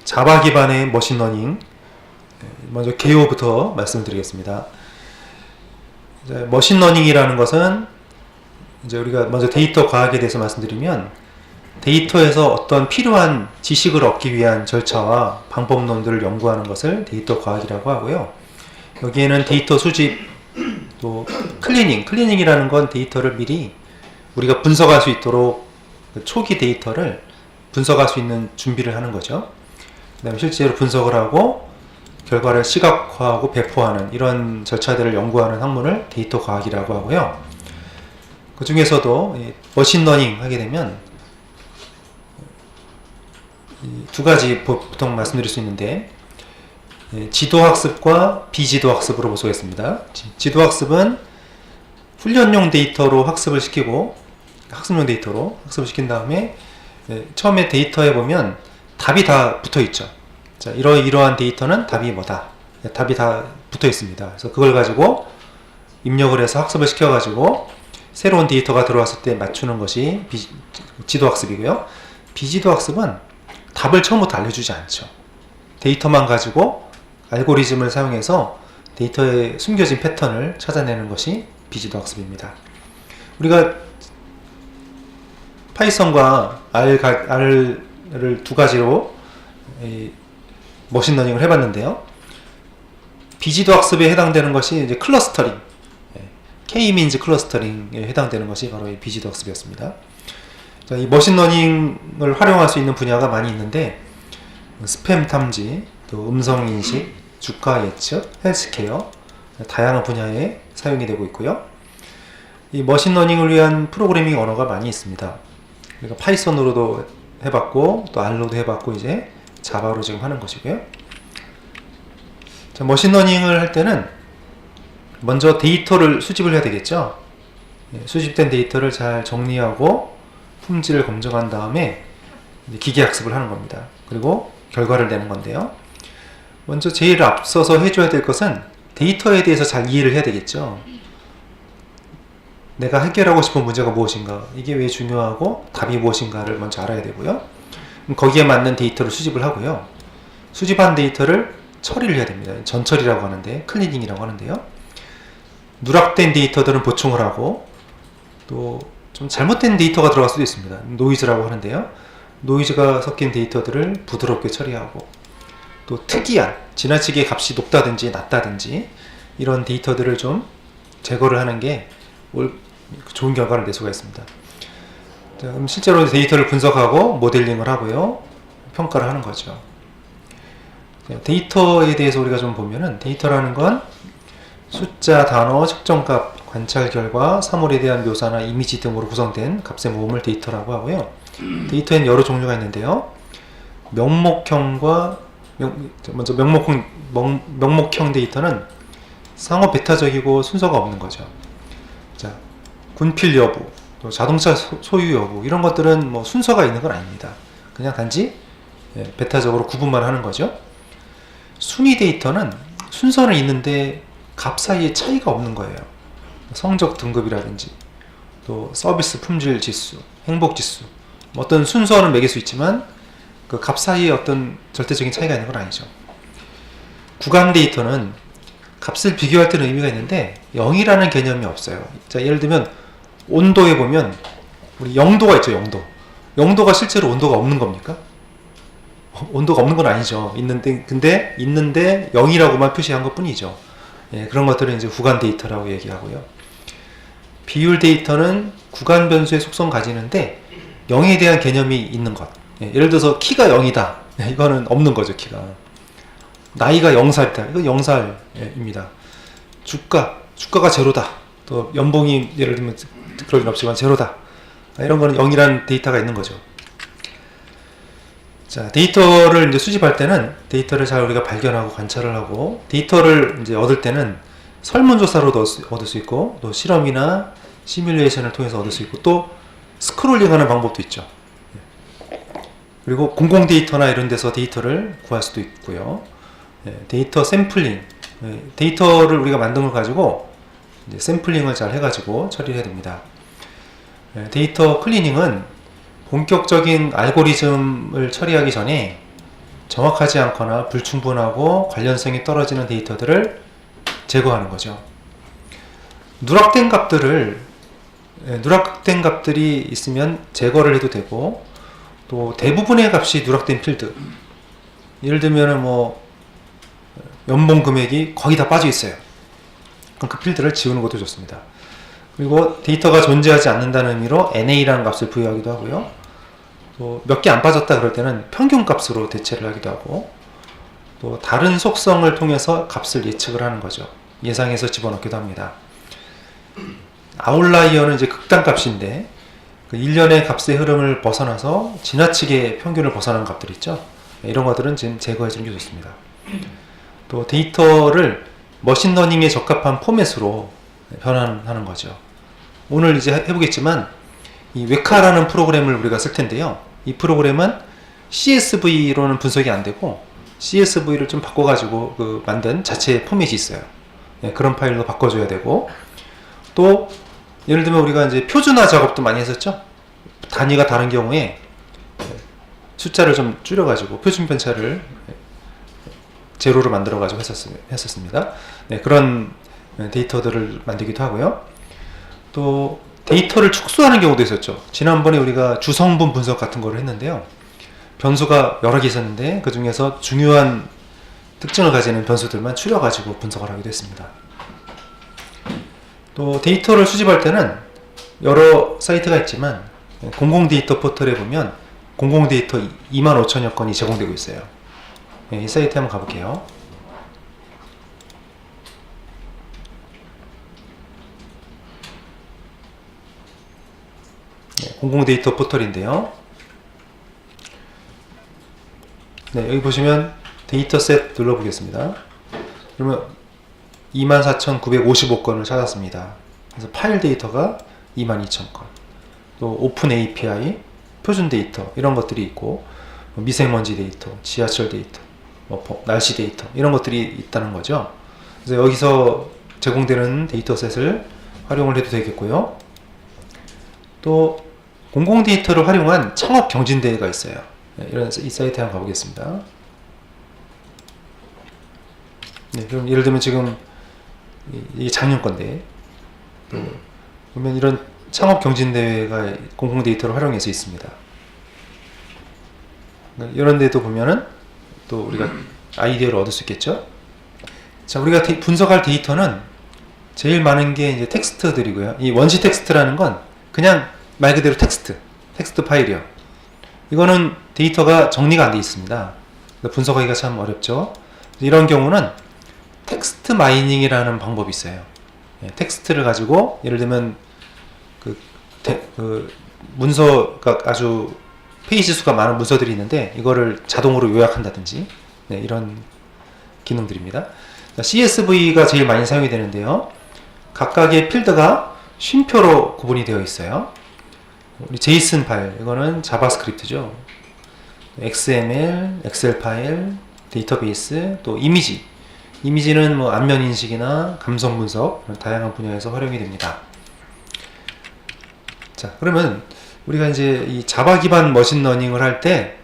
자바 기반의 머신러닝, 먼저 개요부터 말씀드리겠습니다. 머신러닝이라는 것은 이제 우리가 먼저 데이터 과학에 대해서 말씀드리면, 데이터에서 어떤 필요한 지식을 얻기 위한 절차와 방법론들을 연구하는 것을 데이터 과학이라고 하고요. 여기에는 데이터 수집, 또 클리닝이라는 건 데이터를 미리 우리가 분석할 수 있도록 초기 데이터를 분석할 수 있는 준비를 하는 거죠. 그 다음에 실제로 분석을 하고 결과를 시각화하고 배포하는 이런 절차들을 연구하는 학문을 데이터 과학이라고 하고요. 그 중에서도 머신러닝 하게 되면 두 가지 보통 말씀드릴 수 있는데, 지도학습과 비지도학습으로 보겠습니다. 지도학습은 훈련용 데이터로 학습을 시키고, 학습용 데이터로 학습을 시킨 다음에 처음에 데이터에 보면 답이 다 붙어 있죠. 자, 이러한 데이터는 답이 뭐다. 답이 다 붙어 있습니다. 그래서 그걸 가지고 입력을 해서 학습을 시켜가지고 새로운 데이터가 들어왔을 때 맞추는 것이 지도학습이고요. 비지도학습은 답을 처음부터 알려주지 않죠. 데이터만 가지고 알고리즘을 사용해서 데이터에 숨겨진 패턴을 찾아내는 것이 비지도학습입니다. 우리가 파이썬과 R을 두 가지로 머신러닝을 해봤는데요. 비지도학습에 해당되는 것이 이제 클러스터링, K-means 클러스터링에 해당되는 것이 바로 이 비지도학습이었습니다. 자, 이 머신러닝을 활용할 수 있는 분야가 많이 있는데, 스팸 탐지, 또 음성 인식, 주가 예측, 헬스케어, 다양한 분야에 사용이 되고 있고요. 이 머신러닝을 위한 프로그래밍 언어가 많이 있습니다. 그러니까 파이썬으로도 해봤고, 또 R로도 해봤고, 이제 자바로 지금 하는 것이고요. 자, 머신러닝을 할 때는 먼저 데이터를 수집을 해야 되겠죠. 수집된 데이터를 잘 정리하고 품질을 검증한 다음에 기계학습을 하는 겁니다. 그리고 결과를 내는 건데요. 먼저 제일 앞서서 해줘야 될 것은 데이터에 대해서 잘 이해를 해야 되겠죠. 내가 해결하고 싶은 문제가 무엇인가, 이게 왜 중요하고 답이 무엇인가를 먼저 알아야 되고요. 거기에 맞는 데이터를 수집을 하고요. 수집한 데이터를 처리를 해야 됩니다. 전처리라고 하는데, 클리닝이라고 하는데요. 누락된 데이터들은 보충을 하고, 또 좀 잘못된 데이터가 들어갈 수도 있습니다. 노이즈라고 하는데요. 노이즈가 섞인 데이터들을 부드럽게 처리하고, 또 특이한, 지나치게 값이 높다든지 낮다든지 이런 데이터들을 좀 제거를 하는 게 좋은 결과를 낼 수가 있습니다. 자, 그럼 실제로 데이터를 분석하고 모델링을 하고요. 평가를 하는 거죠. 자, 데이터에 대해서 우리가 좀 보면은, 데이터라는 건 숫자, 단어, 측정값, 관찰 결과, 사물에 대한 묘사나 이미지 등으로 구성된 값의 모음을 데이터라고 하고요. 데이터에는 여러 종류가 있는데요. 명목형 데이터는 상호 배타적이고 순서가 없는 거죠. 자, 군필 여부, 또 자동차 소유 여부, 이런 것들은 뭐 순서가 있는 건 아닙니다. 그냥 단지 배타적으로 구분만 하는 거죠. 순위 데이터는 순서는 있는데 값 사이에 차이가 없는 거예요. 성적 등급이라든지, 또 서비스 품질 지수, 행복 지수, 어떤 순서는 매길 수 있지만 그 값 사이에 어떤 절대적인 차이가 있는 건 아니죠. 구간 데이터는 값을 비교할 때는 의미가 있는데 0이라는 개념이 없어요. 자, 예를 들면 온도에 보면 우리 0도가 있죠. 0도가 실제로 온도가 없는 겁니까? 온도가 없는 건 아니죠. 근데 있는데 0이라고만 표시한 것 뿐이죠. 그런 것들은 이제 구간 데이터라고 얘기하고요. 비율 데이터는 구간 변수의 속성 가지는데 0에 대한 개념이 있는 것. 예를 들어서 키가 0이다. 이거는 없는 거죠. 키가. 나이가 0살이다. 이건 0살입니다. 주가가 제로다. 또 연봉이 예를 들면 그럴 일 없지만 제로다. 이런 거는 0이라는 데이터가 있는 거죠. 자, 데이터를 이제 수집할 때는 데이터를 잘 우리가 발견하고 관찰을 하고, 데이터를 이제 얻을 때는 설문조사로도 얻을 수 있고, 또 실험이나 시뮬레이션을 통해서 얻을 수 있고, 또 스크롤링하는 방법도 있죠. 그리고 공공 데이터나 이런 데서 데이터를 구할 수도 있고요. 데이터 샘플링, 데이터를 우리가 만든 걸 가지고 이제 샘플링을 잘 해가지고 처리를 해야 됩니다. 데이터 클리닝은 본격적인 알고리즘을 처리하기 전에 정확하지 않거나 불충분하고 관련성이 떨어지는 데이터들을 제거하는 거죠. 누락된 값들이 있으면 제거를 해도 되고, 또 대부분의 값이 누락된 필드, 예를 들면 뭐 연봉 금액이 거의 다 빠져 있어요. 그럼 그 필드를 지우는 것도 좋습니다. 그리고 데이터가 존재하지 않는다는 의미로 NA라는 값을 부여하기도 하고요. 또 몇 개 안 빠졌다 그럴 때는 평균 값으로 대체를 하기도 하고, 또 다른 속성을 통해서 값을 예측을 하는 거죠. 예상해서 집어넣기도 합니다. 아웃라이어는 이제 극단 값인데, 그 일련의 값의 흐름을 벗어나서 지나치게 평균을 벗어난 값들 있죠. 이런 것들은 지금 제거해 주는 게 좋습니다. 또 데이터를 머신러닝에 적합한 포맷으로 변환하는 거죠. 오늘 이제 해보겠지만, 이 웨카라는 프로그램을 우리가 쓸 텐데요. 이 프로그램은 CSV로는 분석이 안 되고, CSV를 좀 바꿔가지고 만든 자체 포맷이 있어요. 그런 파일로 바꿔줘야 되고, 또 예를 들면 우리가 이제 표준화 작업도 많이 했었죠. 단위가 다른 경우에 숫자를 좀 줄여가지고 표준 편차를 제로로 만들어가지고 했었습니다. 네, 그런 데이터들을 만들기도 하고요. 또 데이터를 축소하는 경우도 있었죠. 지난번에 우리가 주성분 분석 같은 거를 했는데요. 변수가 여러 개 있었는데 그 중에서 중요한 특징을 가지는 변수들만 추려가지고 분석을 하기도 했습니다. 또 데이터를 수집할 때는 여러 사이트가 있지만 공공 데이터 포털에 보면 공공 데이터 25,000여 건이 제공되고 있어요. 이 사이트에 한번 가볼게요. 공공 데이터 포털인데요. 네, 여기 보시면 데이터셋 눌러보겠습니다. 그러면 24,955건을 찾았습니다. 그래서 파일 데이터가 22,000건, 또 오픈 API, 표준 데이터 이런 것들이 있고, 미세먼지 데이터, 지하철 데이터, 날씨 데이터 이런 것들이 있다는 거죠. 그래서 여기서 제공되는 데이터셋을 활용을 해도 되겠고요. 또 공공 데이터를 활용한 창업 경진대회가 있어요. 이 사이트에 한번 가보겠습니다. 네, 그럼 예를 들면 지금 이게 작년 건데, 보면 이런 창업 경진대회가 공공 데이터를 활용해서 있습니다. 이런 데도 보면은 또 우리가 아이디어를 얻을 수 있겠죠. 자, 우리가 분석할 데이터는 제일 많은 게 이제 텍스트들이고요. 이 원시 텍스트라는 건 그냥 말 그대로 텍스트 파일이요. 이거는 데이터가 정리가 안 되어 있습니다. 분석하기가 참 어렵죠. 이런 경우는 텍스트 마이닝이라는 방법이 있어요. 텍스트를 가지고 예를 들면 문서가 아주 페이지 수가 많은 문서들이 있는데 이거를 자동으로 요약한다든지, 이런 기능들입니다. CSV가 제일 많이 사용이 되는데요. 각각의 필드가 쉼표로 구분이 되어 있어요. 우리 제이슨 파일, 이거는 자바스크립트죠. XML, 엑셀 파일, 데이터베이스, 또 이미지는 뭐 안면 인식이나 감성 분석, 다양한 분야에서 활용이 됩니다. 자, 그러면 우리가 이제 이 자바 기반 머신러닝을 할 때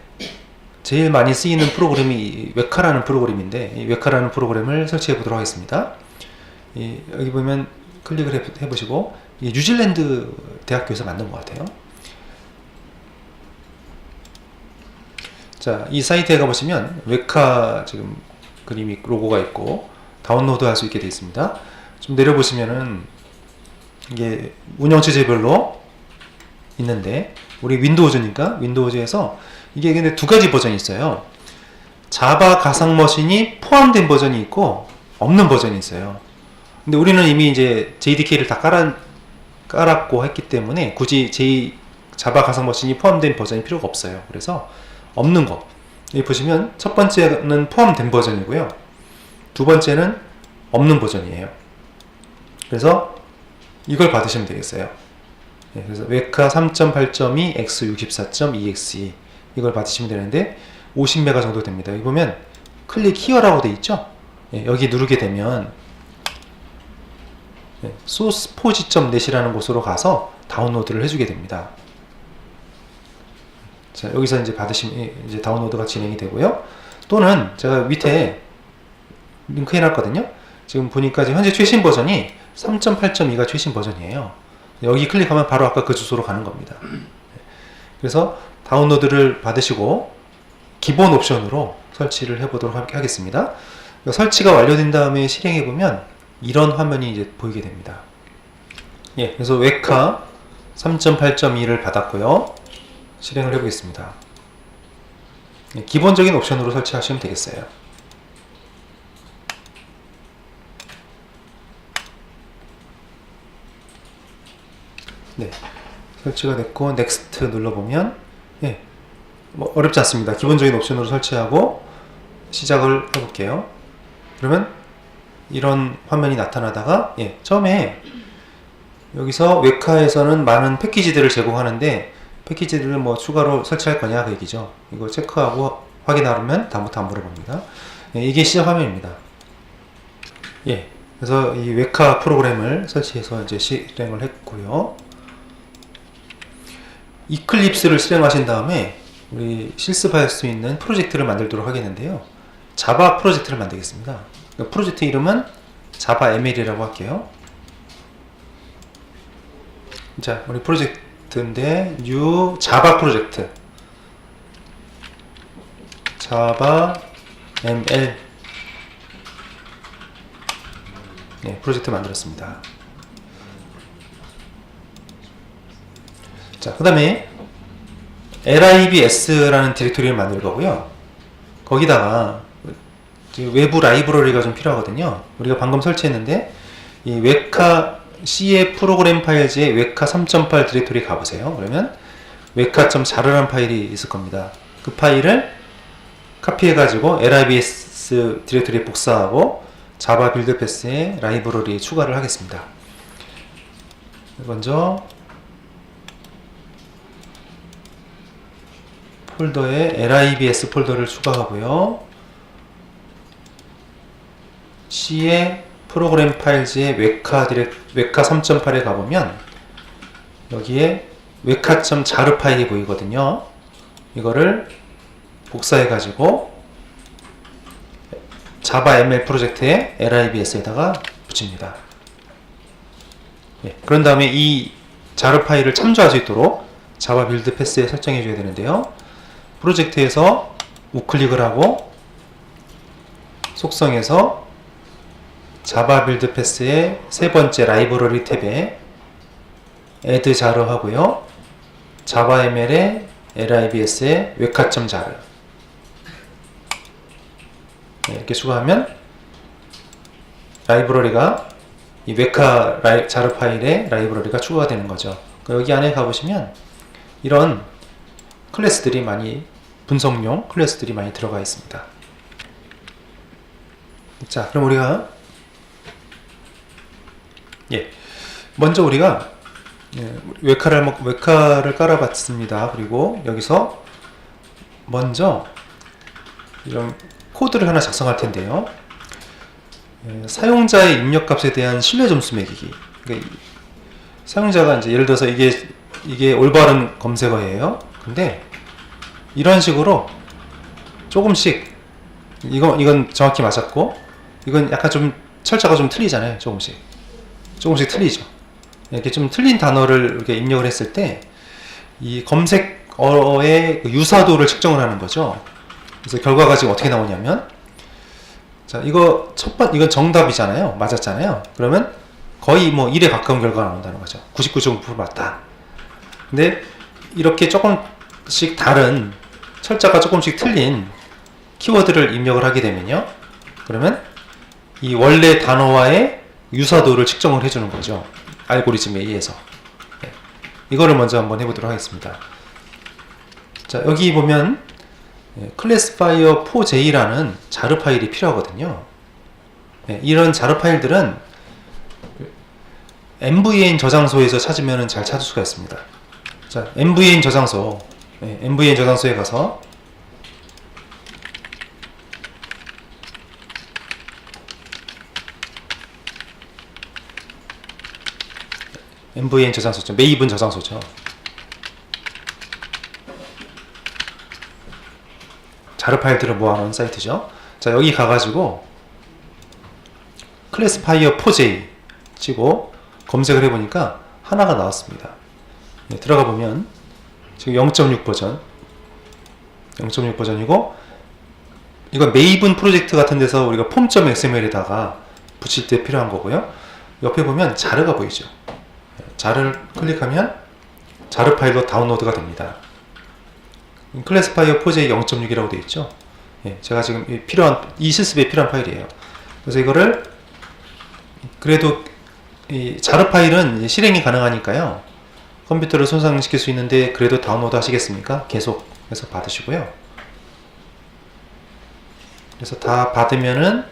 제일 많이 쓰이는 프로그램이 웨카라는 프로그램인데, 이 웨카라는 프로그램을 설치해 보도록 하겠습니다. 여기 보면 클릭을 해보시고, 이게 뉴질랜드 대학교에서 만든 것 같아요. 자, 이 사이트에 가보시면 웨카 지금 그림이 로고가 있고 다운로드 할 수 있게 되어 있습니다. 좀 내려보시면은 이게 운영체제별로 있는데, 우리 윈도우즈니까 윈도우즈에서 이게 근데 두 가지 버전이 있어요. 자바 가상 머신이 포함된 버전이 있고 없는 버전이 있어요. 근데 우리는 이미 이제 JDK를 다 깔았고 했기 때문에 굳이 자바 가상 머신이 포함된 버전이 필요가 없어요. 그래서 없는 거, 여기 보시면 첫 번째는 포함된 버전이고요, 두 번째는 없는 버전이에요. 그래서 이걸 받으시면 되겠어요. 그래서 웨카 3.8.2 x64.exe 이걸 받으시면 되는데 50메가 정도 됩니다. 여기 보면 클릭 히어라고 되어 있죠. 여기 누르게 되면 sourceposi.net이라는 곳으로 가서 다운로드를 해주게 됩니다. 자, 여기서 이제 받으시면 이제 다운로드가 진행이 되고요. 또는 제가 밑에 링크 해놨거든요. 지금 보니까 지금 현재 최신 버전이 3.8.2가 최신 버전이에요. 여기 클릭하면 바로 아까 그 주소로 가는 겁니다. 그래서 다운로드를 받으시고 기본 옵션으로 설치를 해보도록 하겠습니다. 설치가 완료된 다음에 실행해보면 이런 화면이 이제 보이게 됩니다. 예, 그래서 웨카 3.8.2를 받았고요. 실행을 해보겠습니다. 예, 기본적인 옵션으로 설치하시면 되겠어요. 네, 설치가 됐고 넥스트 눌러보면 예, 뭐 어렵지 않습니다. 기본적인 옵션으로 설치하고 시작을 해볼게요. 그러면 이런 화면이 나타나다가 예, 처음에 여기서 웨카에서는 많은 패키지들을 제공하는데 패키지들을 뭐 추가로 설치할 거냐 그 얘기죠. 이거 체크하고 확인하면 다음부터 안 물어봅니다. 예, 이게 시작 화면입니다. 예, 그래서 이 웨카 프로그램을 설치해서 이제 실행을 했고요. 이클립스를 실행하신 다음에 우리 실습할 수 있는 프로젝트를 만들도록 하겠는데요. 자바 프로젝트를 만들겠습니다. 프로젝트 이름은 자바 ML이라고 할게요. 자, 우리 프로젝트인데 new 자바 프로젝트 자바 ML 네, 프로젝트 만들었습니다. 자, 그 다음에 libs라는 디렉토리를 만들 거고요. 거기다가 외부 라이브러리가 좀 필요하거든요. 우리가 방금 설치했는데 이 웨카 C의 프로그램 파일즈에 웨카 3.8 디렉토리 가보세요. 그러면 웨카.자르라는 파일이 있을 겁니다. 그 파일을 카피해 가지고 libs 디렉토리에 복사하고 자바 빌드 패스에 라이브러리에 추가를 하겠습니다. 먼저 폴더에 libs 폴더를 추가하고요. C의 프로그램 파일즈의 웨카 3.8에 가보면 여기에 웨카.자르 파일이 보이거든요. 이거를 복사해 가지고 자바 ML 프로젝트의 libs에다가 붙입니다. 예, 그런 다음에 이 자르 파일을 참조할 수 있도록 자바 빌드 패스에 설정해 줘야 되는데요. 프로젝트에서 우클릭을 하고 속성에서 자바 빌드 패스의 세 번째 라이브러리 탭에 add 자르 하고요. 자바 ML의 libs의 웨카.자르 네, 이렇게 추가하면 라이브러리가 이 웨카 자르 파일에 라이브러리가 추가가 되는 거죠. 여기 안에 가보시면 이런 클래스들이 많이 분석용 클래스들이 많이 들어가 있습니다. 자, 그럼 우리가 먼저 우리가 웨카를 깔아봤습니다. 그리고 여기서 먼저 이런 코드를 하나 작성할 텐데요. 사용자의 입력값에 대한 신뢰 점수 매기기. 그러니까 사용자가 이제 예를 들어서 이게 올바른 검색어예요. 근데 이런 식으로 조금씩 이건 정확히 맞았고 이건 약간 좀 철자가 좀 틀리잖아요. 조금씩 틀리죠. 이렇게 좀 틀린 단어를 이렇게 입력을 했을 때 이 검색어의 유사도를 측정을 하는 거죠. 그래서 결과가 지금 어떻게 나오냐면 자, 이건 정답이잖아요. 맞았잖아요. 그러면 거의 뭐 1에 가까운 결과가 나온다는 거죠. 99.9% 맞다. 근데 이렇게 조금씩 다른 철자가 조금씩 틀린 키워드를 입력을 하게 되면요. 그러면 이 원래 단어와의 유사도를 측정을 해주는 거죠. 알고리즘에 의해서. 네. 이거를 먼저 한번 해보도록 하겠습니다. 자, 여기 보면 classifier 4j라는 자르 파일이 필요하거든요. 네, 이런 자르 파일들은 MVN 저장소에서 찾으면 잘 찾을 수가 있습니다. 자, MVN 저장소, MVN 저장소에 가서 MVN 저장소죠. 메이븐 저장소죠. 자르 파일들을 모아놓은 사이트죠. 자, 여기 가가지고 클래스파이어 4j 치고 검색을 해보니까 하나가 나왔습니다. 네, 들어가 보면 지금 0.6 버전, 0.6 버전이고, 이건 메이븐 프로젝트 같은 데서 우리가 폼.xml에다가 붙일 때 필요한 거고요. 옆에 보면 자르가 보이죠. 자르를 클릭하면 자르 파일로 다운로드가 됩니다. 클래스파이어 4j 0.6이라고 되어 있죠. 예, 제가 지금 이 실습에 필요한 파일이에요. 그래서 이거를, 그래도 이 자르 파일은 실행이 가능하니까요, 컴퓨터를 손상시킬 수 있는데 그래도 다운로드 하시겠습니까? 계속해서 받으시고요. 그래서 다 받으면은,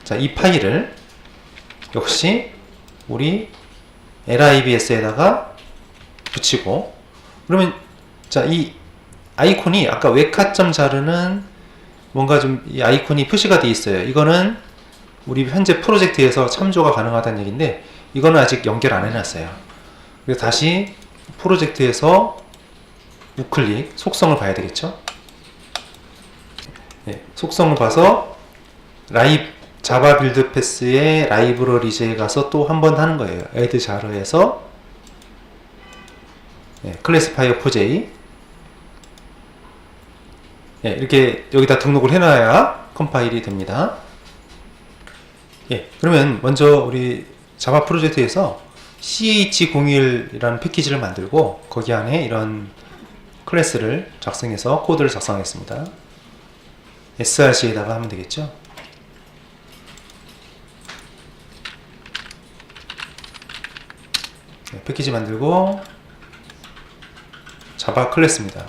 자, 이 파일을 역시 우리 libs에다가 붙이고, 그러면, 자, 이 아이콘이 아까 웨카.자르는 뭔가 좀 이 아이콘이 표시가 되어 있어요. 이거는 우리 현재 프로젝트에서 참조가 가능하다는 얘기인데, 이거는 아직 연결 안 해놨어요. 그래서 다시 프로젝트에서 우클릭, 속성을 봐야 되겠죠. 네, 속성을 봐서 자바 빌드 패스의 라이브러리즈에 가서 또 한 번 하는 거예요. add 자르에서 클래스파이어 4j, 이렇게 여기다 등록을 해놔야 컴파일이 됩니다. 그러면 먼저 우리 자바 프로젝트에서 ch01이라는 패키지를 만들고 거기 안에 이런 클래스를 작성해서 코드를 작성하겠습니다. src에다가 하면 되겠죠. 패키지 만들고 자바 클래스입니다.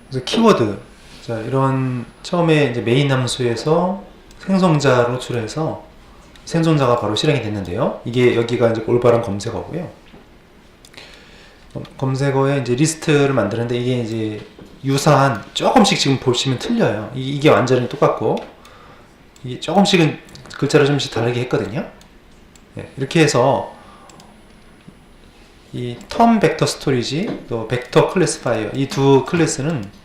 그래서 키워드, 자, 이런 처음에 이제 메인 함수에서 생성자로 추려해서 생성자가 바로 실행이 됐는데요. 이게 여기가 이제 올바른 검색어고요. 검색어에 이제 리스트를 만드는데 이게 이제 유사한, 조금씩 지금 보시면 틀려요. 이게 완전히 똑같고 이게 조금씩은 글자를 좀씩 다르게 했거든요. 이렇게 해서 이 텀 벡터 스토리지 또 벡터 클래스파이어, 이 두 클래스는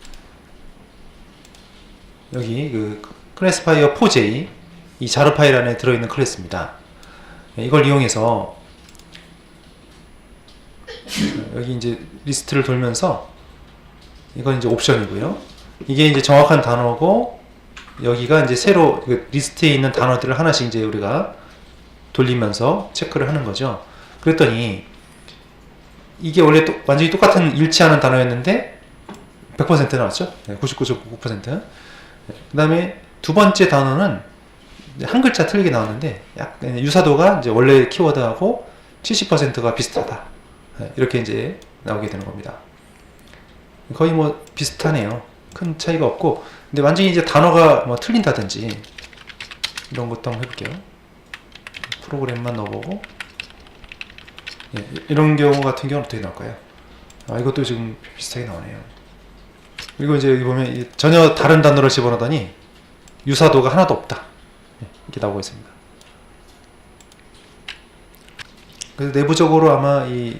여기 그 클래스파이어 4j 이 자르 파일 안에 들어있는 클래스입니다. 이걸 이용해서 여기 이제 리스트를 돌면서, 이건 이제 옵션이고요. 이게 이제 정확한 단어고, 여기가 이제 새로 그 리스트에 있는 단어들을 하나씩 이제 우리가 돌리면서 체크를 하는 거죠. 그랬더니 이게 원래 완전히 똑같은 일치하는 단어였는데 100% 나왔죠. 99.99%. 그 다음에 두 번째 단어는 한 글자 틀리게 나왔는데 약간 유사도가 이제 원래 키워드하고 70%가 비슷하다. 이렇게 이제 나오게 되는 겁니다. 거의 뭐 비슷하네요. 큰 차이가 없고, 근데 완전히 이제 단어가 뭐 틀린다든지 이런 것도 한번 해볼게요. 프로그램만 넣어보고, 이런 경우 같은 경우는 어떻게 나올까요? 이것도 지금 비슷하게 나오네요. 그리고 이제 여기 보면 전혀 다른 단어를 집어넣더니 유사도가 하나도 없다. 이렇게 나오고 있습니다. 그래서 내부적으로 아마 이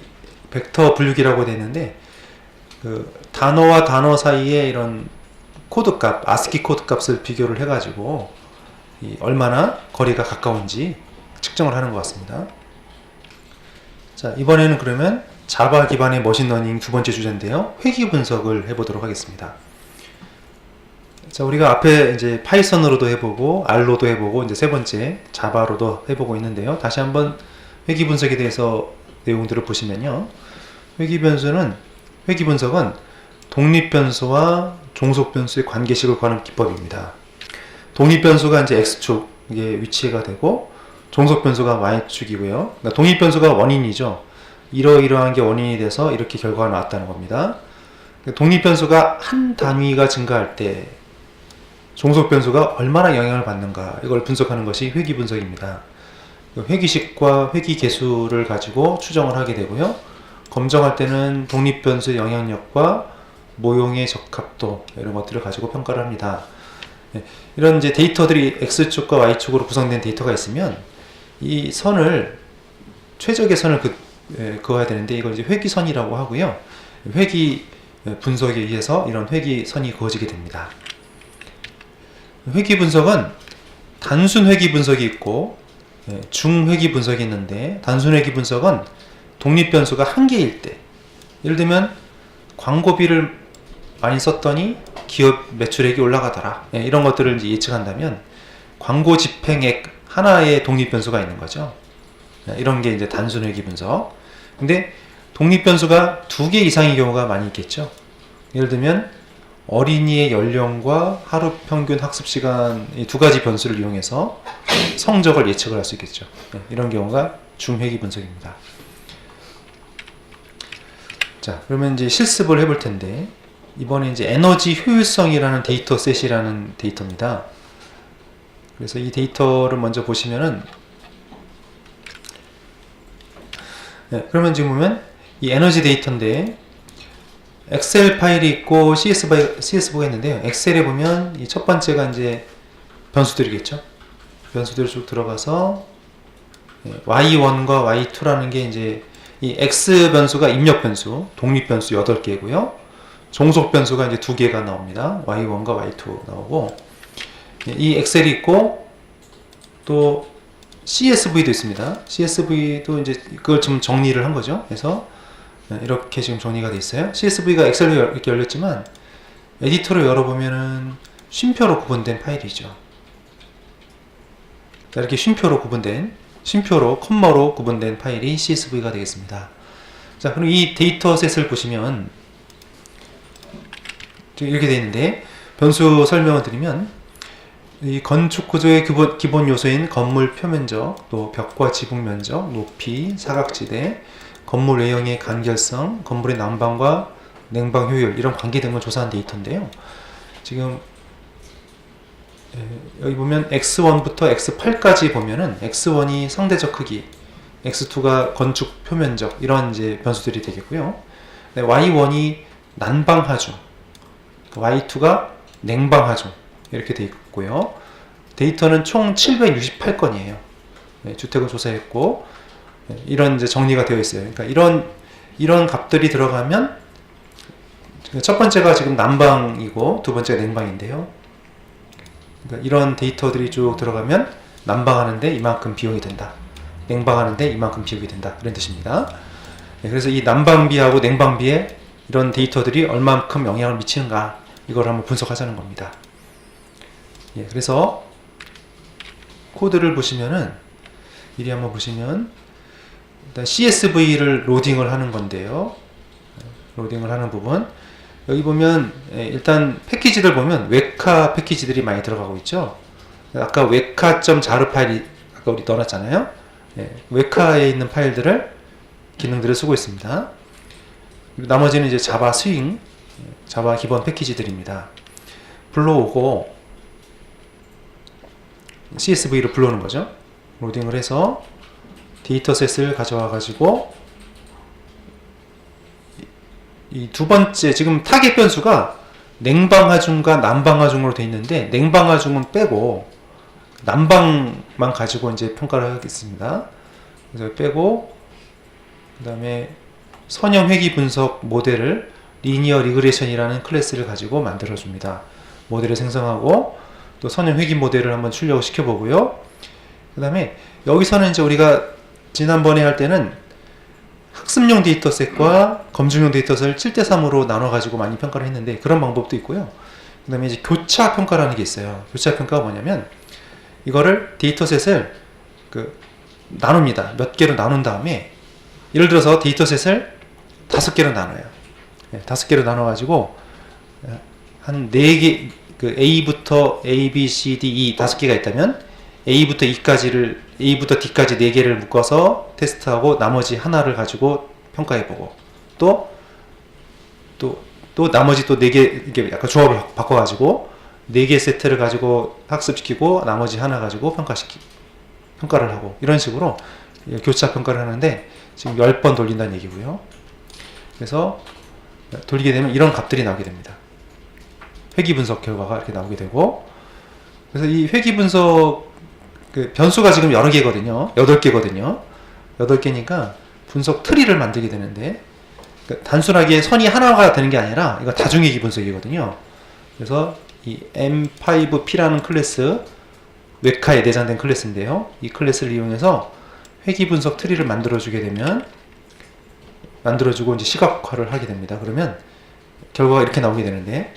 벡터 분류기라고 되어 있는데, 그 단어와 단어 사이에 이런 코드값, 아스키 코드값을 비교를 해가지고 얼마나 거리가 가까운지 측정을 하는 것 같습니다. 자, 이번에는 그러면 자바 기반의 머신러닝 두 번째 주제인데요. 회귀 분석을 해보도록 하겠습니다. 자, 우리가 앞에 이제 파이썬으로도 해보고, R로도 해보고, 이제 세 번째 자바로도 해보고 있는데요. 다시 한번 회귀 분석에 대해서 내용들을 보시면요. 회귀 분석은 독립 변수와 종속 변수의 관계식을 구하는 기법입니다. 독립 변수가 이제 x축에 위치가 되고, 종속 변수가 y축이고요. 그러니까 독립 변수가 원인이죠. 이러이러한 게 원인이 돼서 이렇게 결과가 나왔다는 겁니다. 독립 변수가 한 단위가 증가할 때 종속 변수가 얼마나 영향을 받는가, 이걸 분석하는 것이 회귀 분석입니다. 회귀식과 회귀 계수를 가지고 추정을 하게 되고요. 검정할 때는 독립 변수의 영향력과 모형의 적합도, 이런 것들을 가지고 평가를 합니다. 이런 이제 데이터들이 x축과 y축으로 구성된 데이터가 있으면 이 선을, 최적의 선을 그어야 되는데, 이걸 이제 회귀선이라고 하고요. 회귀 분석에 의해서 이런 회귀선이 그어지게 됩니다. 회귀 분석은 단순 회귀 분석이 있고 중회귀 분석이 있는데, 단순 회귀 분석은 독립 변수가 한 개일 때, 예를 들면 광고비를 많이 썼더니 기업 매출액이 올라가더라, 이런 것들을 이제 예측한다면 광고 집행액 하나의 독립 변수가 있는 거죠. 이런 게 이제 단순 회귀 분석. 근데 독립 변수가 두 개 이상의 경우가 많이 있겠죠. 예를 들면 어린이의 연령과 하루 평균 학습 시간, 이 두 가지 변수를 이용해서 성적을 예측을 할 수 있겠죠. 이런 경우가 중회귀 분석입니다. 자, 그러면 이제 실습을 해볼 텐데, 이번에 이제 에너지 효율성이라는 데이터셋이라는 데이터입니다. 그래서 이 데이터를 먼저 보시면은, 그러면 지금 보면 이 에너지 데이터인데 엑셀 파일이 있고 CSV가 있는데요. 엑셀에 보면 이 첫 번째가 이제 변수들이겠죠. 변수들이 쭉 들어가서 y1과 y2라는 게 이제 이 x 변수가 입력 변수, 독립 변수 8개고요. 종속 변수가 이제 2개가 나옵니다. y1과 y2 나오고, 이 엑셀이 있고 또 CSV도 있습니다. CSV도 이제 그걸 좀 정리를 한 거죠. 그래서 이렇게 지금 정리가 돼 있어요. CSV가 엑셀로 이렇게 열렸지만 에디터로 열어보면은 쉼표로 구분된 파일이죠. 이렇게 쉼표로 콤마로 구분된 파일이 CSV가 되겠습니다. 자, 그럼 이 데이터셋을 보시면 이렇게 되어 있는데, 변수 설명을 드리면 이 건축 구조의 기본 요소인 건물 표면적, 또 벽과 지붕 면적, 높이, 사각지대, 건물 외형의 간결성, 건물의 난방과 냉방 효율, 이런 관계 등을 조사한 데이터인데요. 지금 여기 보면 x1부터 x8까지 보면은 x1이 상대적 크기, x2가 건축 표면적, 이런 이제 변수들이 되겠고요. y1이 난방 하중, y2가 냉방 하중, 이렇게 되어 있고요. 데이터는 총 768건이에요. 주택을 조사했고, 이런 이제 정리가 되어 있어요. 그러니까 이런 값들이 들어가면, 첫 번째가 지금 난방이고 두 번째가 냉방인데요. 그러니까 이런 데이터들이 쭉 들어가면 난방하는데 이만큼 비용이 된다, 냉방하는데 이만큼 비용이 된다, 이런 뜻입니다. 그래서 이 난방비하고 냉방비에 이런 데이터들이 얼만큼 영향을 미치는가, 이걸 한번 분석하자는 겁니다. 그래서 코드를 보시면은, 미리 한번 보시면 일단 CSV를 로딩을 하는 건데요. 로딩을 하는 부분, 여기 보면 일단 패키지들 보면 웨카 패키지들이 많이 들어가고 있죠. 아까 웨카.jar 파일이 아까 우리 넣어놨잖아요. 웨카에 있는 파일들을 기능들을 쓰고 있습니다. 나머지는 이제 자바 스윙, 자바 기본 패키지들입니다. 불러오고 CSV로 불러오는 거죠. 로딩을 해서 데이터셋을 가져와 가지고 이 두 번째 지금 타겟 변수가 냉방하중과 난방하중으로 되어 있는데 냉방하중은 빼고 난방만 가지고 이제 평가를 하겠습니다. 그래서 빼고 그 다음에 선형 회귀 분석 모델을 리니어 리그레션이라는 클래스를 가지고 만들어 줍니다. 모델을 생성하고 또 선형 회귀 모델을 한번 출력을 시켜 보고요. 그 다음에 여기서는 이제 우리가 지난번에 할 때는 학습용 데이터셋과 검증용 데이터셋을 7대3으로 나눠 가지고 많이 평가를 했는데 그런 방법도 있고요. 그 다음에 이제 교차 평가라는 게 있어요. 교차 평가가 뭐냐면 이거를 데이터셋을 나눕니다. 몇 개로 나눈 다음에 예를 들어서 데이터셋을 5개로 나눠요. 5개로 나눠 가지고 한 4개 A부터 A, B, C, D, E 5개가 있다면 A부터 A부터 D까지 4개를 묶어서 테스트하고 나머지 하나를 가지고 평가해보고 또 나머지 또 4개 이렇게 약간 조합을 바꿔가지고 4개 세트를 가지고 학습시키고 나머지 하나 가지고 평가를 하고 이런 식으로 교차 평가를 하는데 지금 10번 돌린다는 얘기고요. 그래서 돌리게 되면 이런 값들이 나오게 됩니다. 회귀 분석 결과가 이렇게 나오게 되고 그래서 이 회귀 분석 변수가 지금 여러 개거든요. 8개거든요. 8개니까 분석 트리를 만들게 되는데 단순하게 선이 하나가 되는 게 아니라 이거 다중회귀 분석이거든요. 그래서 이 M5P라는 클래스 웹카에 내장된 클래스인데요. 이 클래스를 이용해서 회귀 분석 트리를 만들어주게 되면 만들어주고 이제 시각화를 하게 됩니다. 그러면 결과가 이렇게 나오게 되는데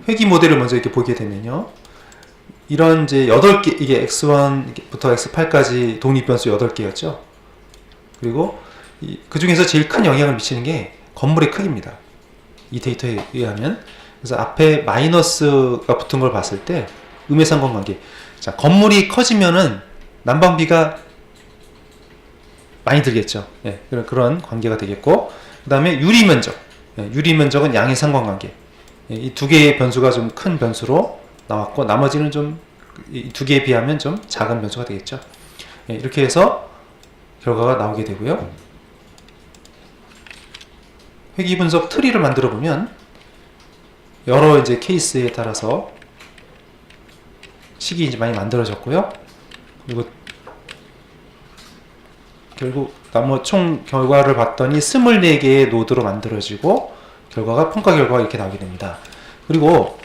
회귀 모델을 먼저 이렇게 보게 되면요. 이런 이제 8개, 이게 X1부터 X8까지 독립변수 8개였죠. 그리고 그 중에서 제일 큰 영향을 미치는 게 건물의 크기입니다. 이 데이터에 의하면. 그래서 앞에 마이너스가 붙은 걸 봤을 때 음해상관관계. 자, 건물이 커지면은 난방비가 많이 들겠죠. 예, 그런 관계가 되겠고, 그 다음에 유리면적. 예, 유리면적은 양의 상관관계. 예, 이 두 개의 변수가 좀 큰 변수로 나왔고, 나머지는 좀 이 두 개에 비하면 좀 작은 변수가 되겠죠. 예, 이렇게 해서 결과가 나오게 되고요. 회귀 분석 트리를 만들어 보면 여러 이제 케이스에 따라서 식이 이제 많이 만들어졌고요. 그리고 결국 총 결과를 봤더니 24개의 노드로 만들어지고 결과가 평가 결과가 이렇게 나오게 됩니다. 그리고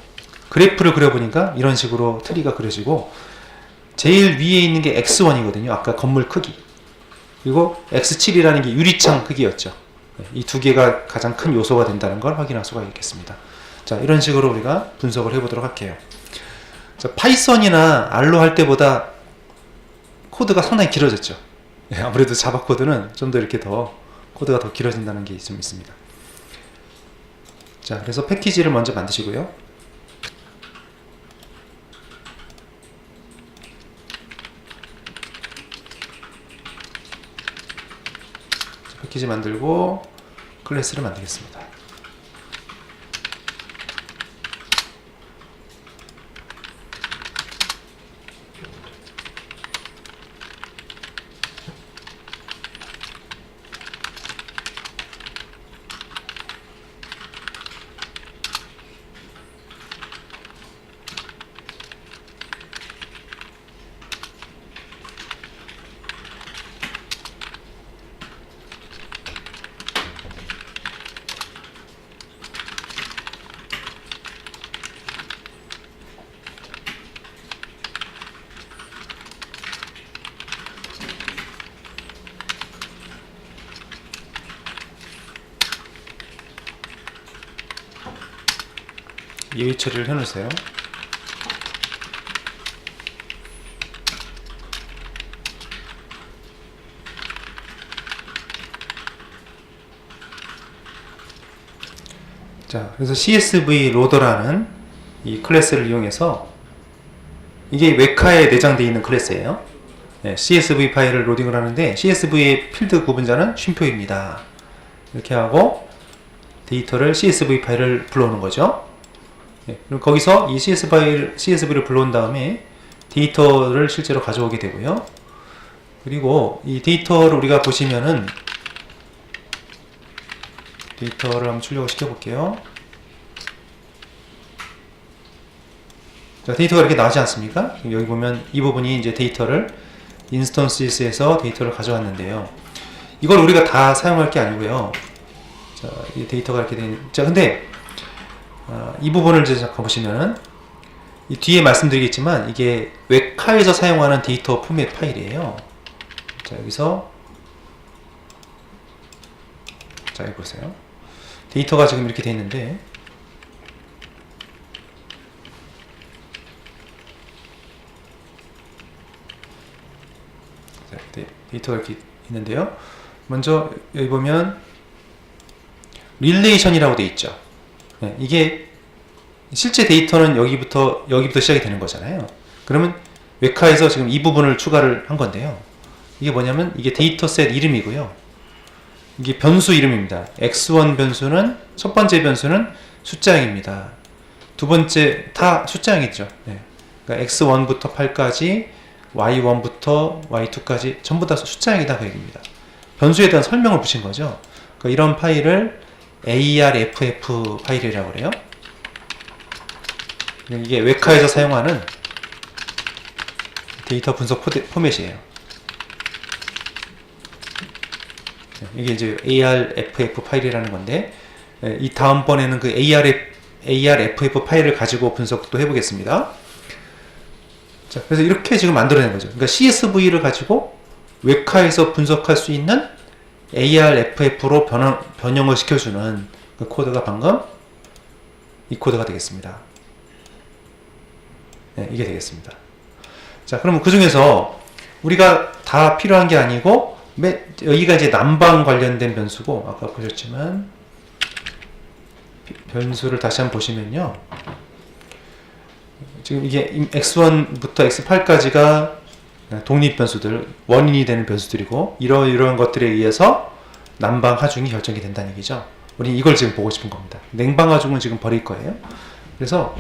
그래프를 그려보니까 이런 식으로 트리가 그려지고 제일 위에 있는 게 X1이거든요. 아까 건물 크기. 그리고 X7이라는 게 유리창 크기였죠. 이 두 개가 가장 큰 요소가 된다는 걸 확인할 수가 있겠습니다. 자, 이런 식으로 우리가 분석을 해보도록 할게요. 자, 파이썬이나 R로 할 때보다 코드가 상당히 길어졌죠. 아무래도 자바 코드는 좀 더 이렇게 코드가 더 길어진다는 게 좀 있습니다. 자, 그래서 패키지를 먼저 만드시고요. 패키지 만들고 클래스를 만들겠습니다. 예의 처리를 해놓으세요. 자, 그래서 CSV 로더라는 이 클래스를 이용해서 이게 웹카에 내장되어 있는 클래스예요. CSV 파일을 로딩을 하는데 CSV의 필드 구분자는 쉼표입니다. 이렇게 하고 데이터를 CSV 파일을 불러오는 거죠. 그럼 거기서 이 CSV를 불러온 다음에 데이터를 실제로 가져오게 되고요. 그리고 이 데이터를 우리가 보시면은 데이터를 한번 출력을 시켜볼게요. 자, 데이터가 이렇게 나오지 않습니까? 여기 보면 이 부분이 이제 데이터를 인스턴스에서 데이터를 가져왔는데요. 이걸 우리가 다 사용할 게 아니고요. 자, 이 데이터가 이렇게 된. 자, 근데 이 부분을 이제 잠깐 보시면은 이 뒤에 말씀드리겠지만 이게 웹카에서 사용하는 데이터 포맷 파일이에요. 자, 여기서 자, 여기 보세요. 데이터가 지금 이렇게 돼 있는데 데이터가 이렇게 있는데요. 먼저 여기 보면 릴레이션이라고 되어 있죠. 이게 실제 데이터는 여기부터 시작이 되는 거잖아요. 그러면 웹카에서 지금 이 부분을 추가를 한 건데요. 이게 뭐냐면 이게 데이터셋 이름이고요. 이게 변수 이름입니다. x1 변수는 첫 번째 변수는 숫자형입니다. 두 번째 다 숫자형이죠. 그러니까 x1부터 8까지 y1부터 y2까지 전부 다 숫자형이다 그 얘기입니다. 변수에 대한 설명을 붙인 거죠. 그러니까 이런 파일을 ARFF 파일이라고 그래요. 이게 웹카에서 사용하는 데이터 분석 포맷이에요. 이게 이제 ARFF 파일이라는 건데 이 다음번에는 그 ARFF 파일을 가지고 분석도 해보겠습니다. 자, 그래서 이렇게 지금 만들어낸 거죠. 그러니까 CSV를 가지고 웹카에서 분석할 수 있는 ARFF로 변형을 시켜주는 그 코드가 방금 이 코드가 되겠습니다. 이게 되겠습니다. 자, 그러면 그 중에서 우리가 다 필요한 게 아니고 여기가 이제 난방 관련된 변수고 아까 보셨지만 변수를 다시 한번 보시면요. 지금 이게 x1부터 x8까지가 독립 변수들, 원인이 되는 변수들이고 이러한 것들에 의해서 난방 하중이 결정이 된다는 얘기죠. 우리 이걸 지금 보고 싶은 겁니다. 냉방 하중은 지금 버릴 거예요. 그래서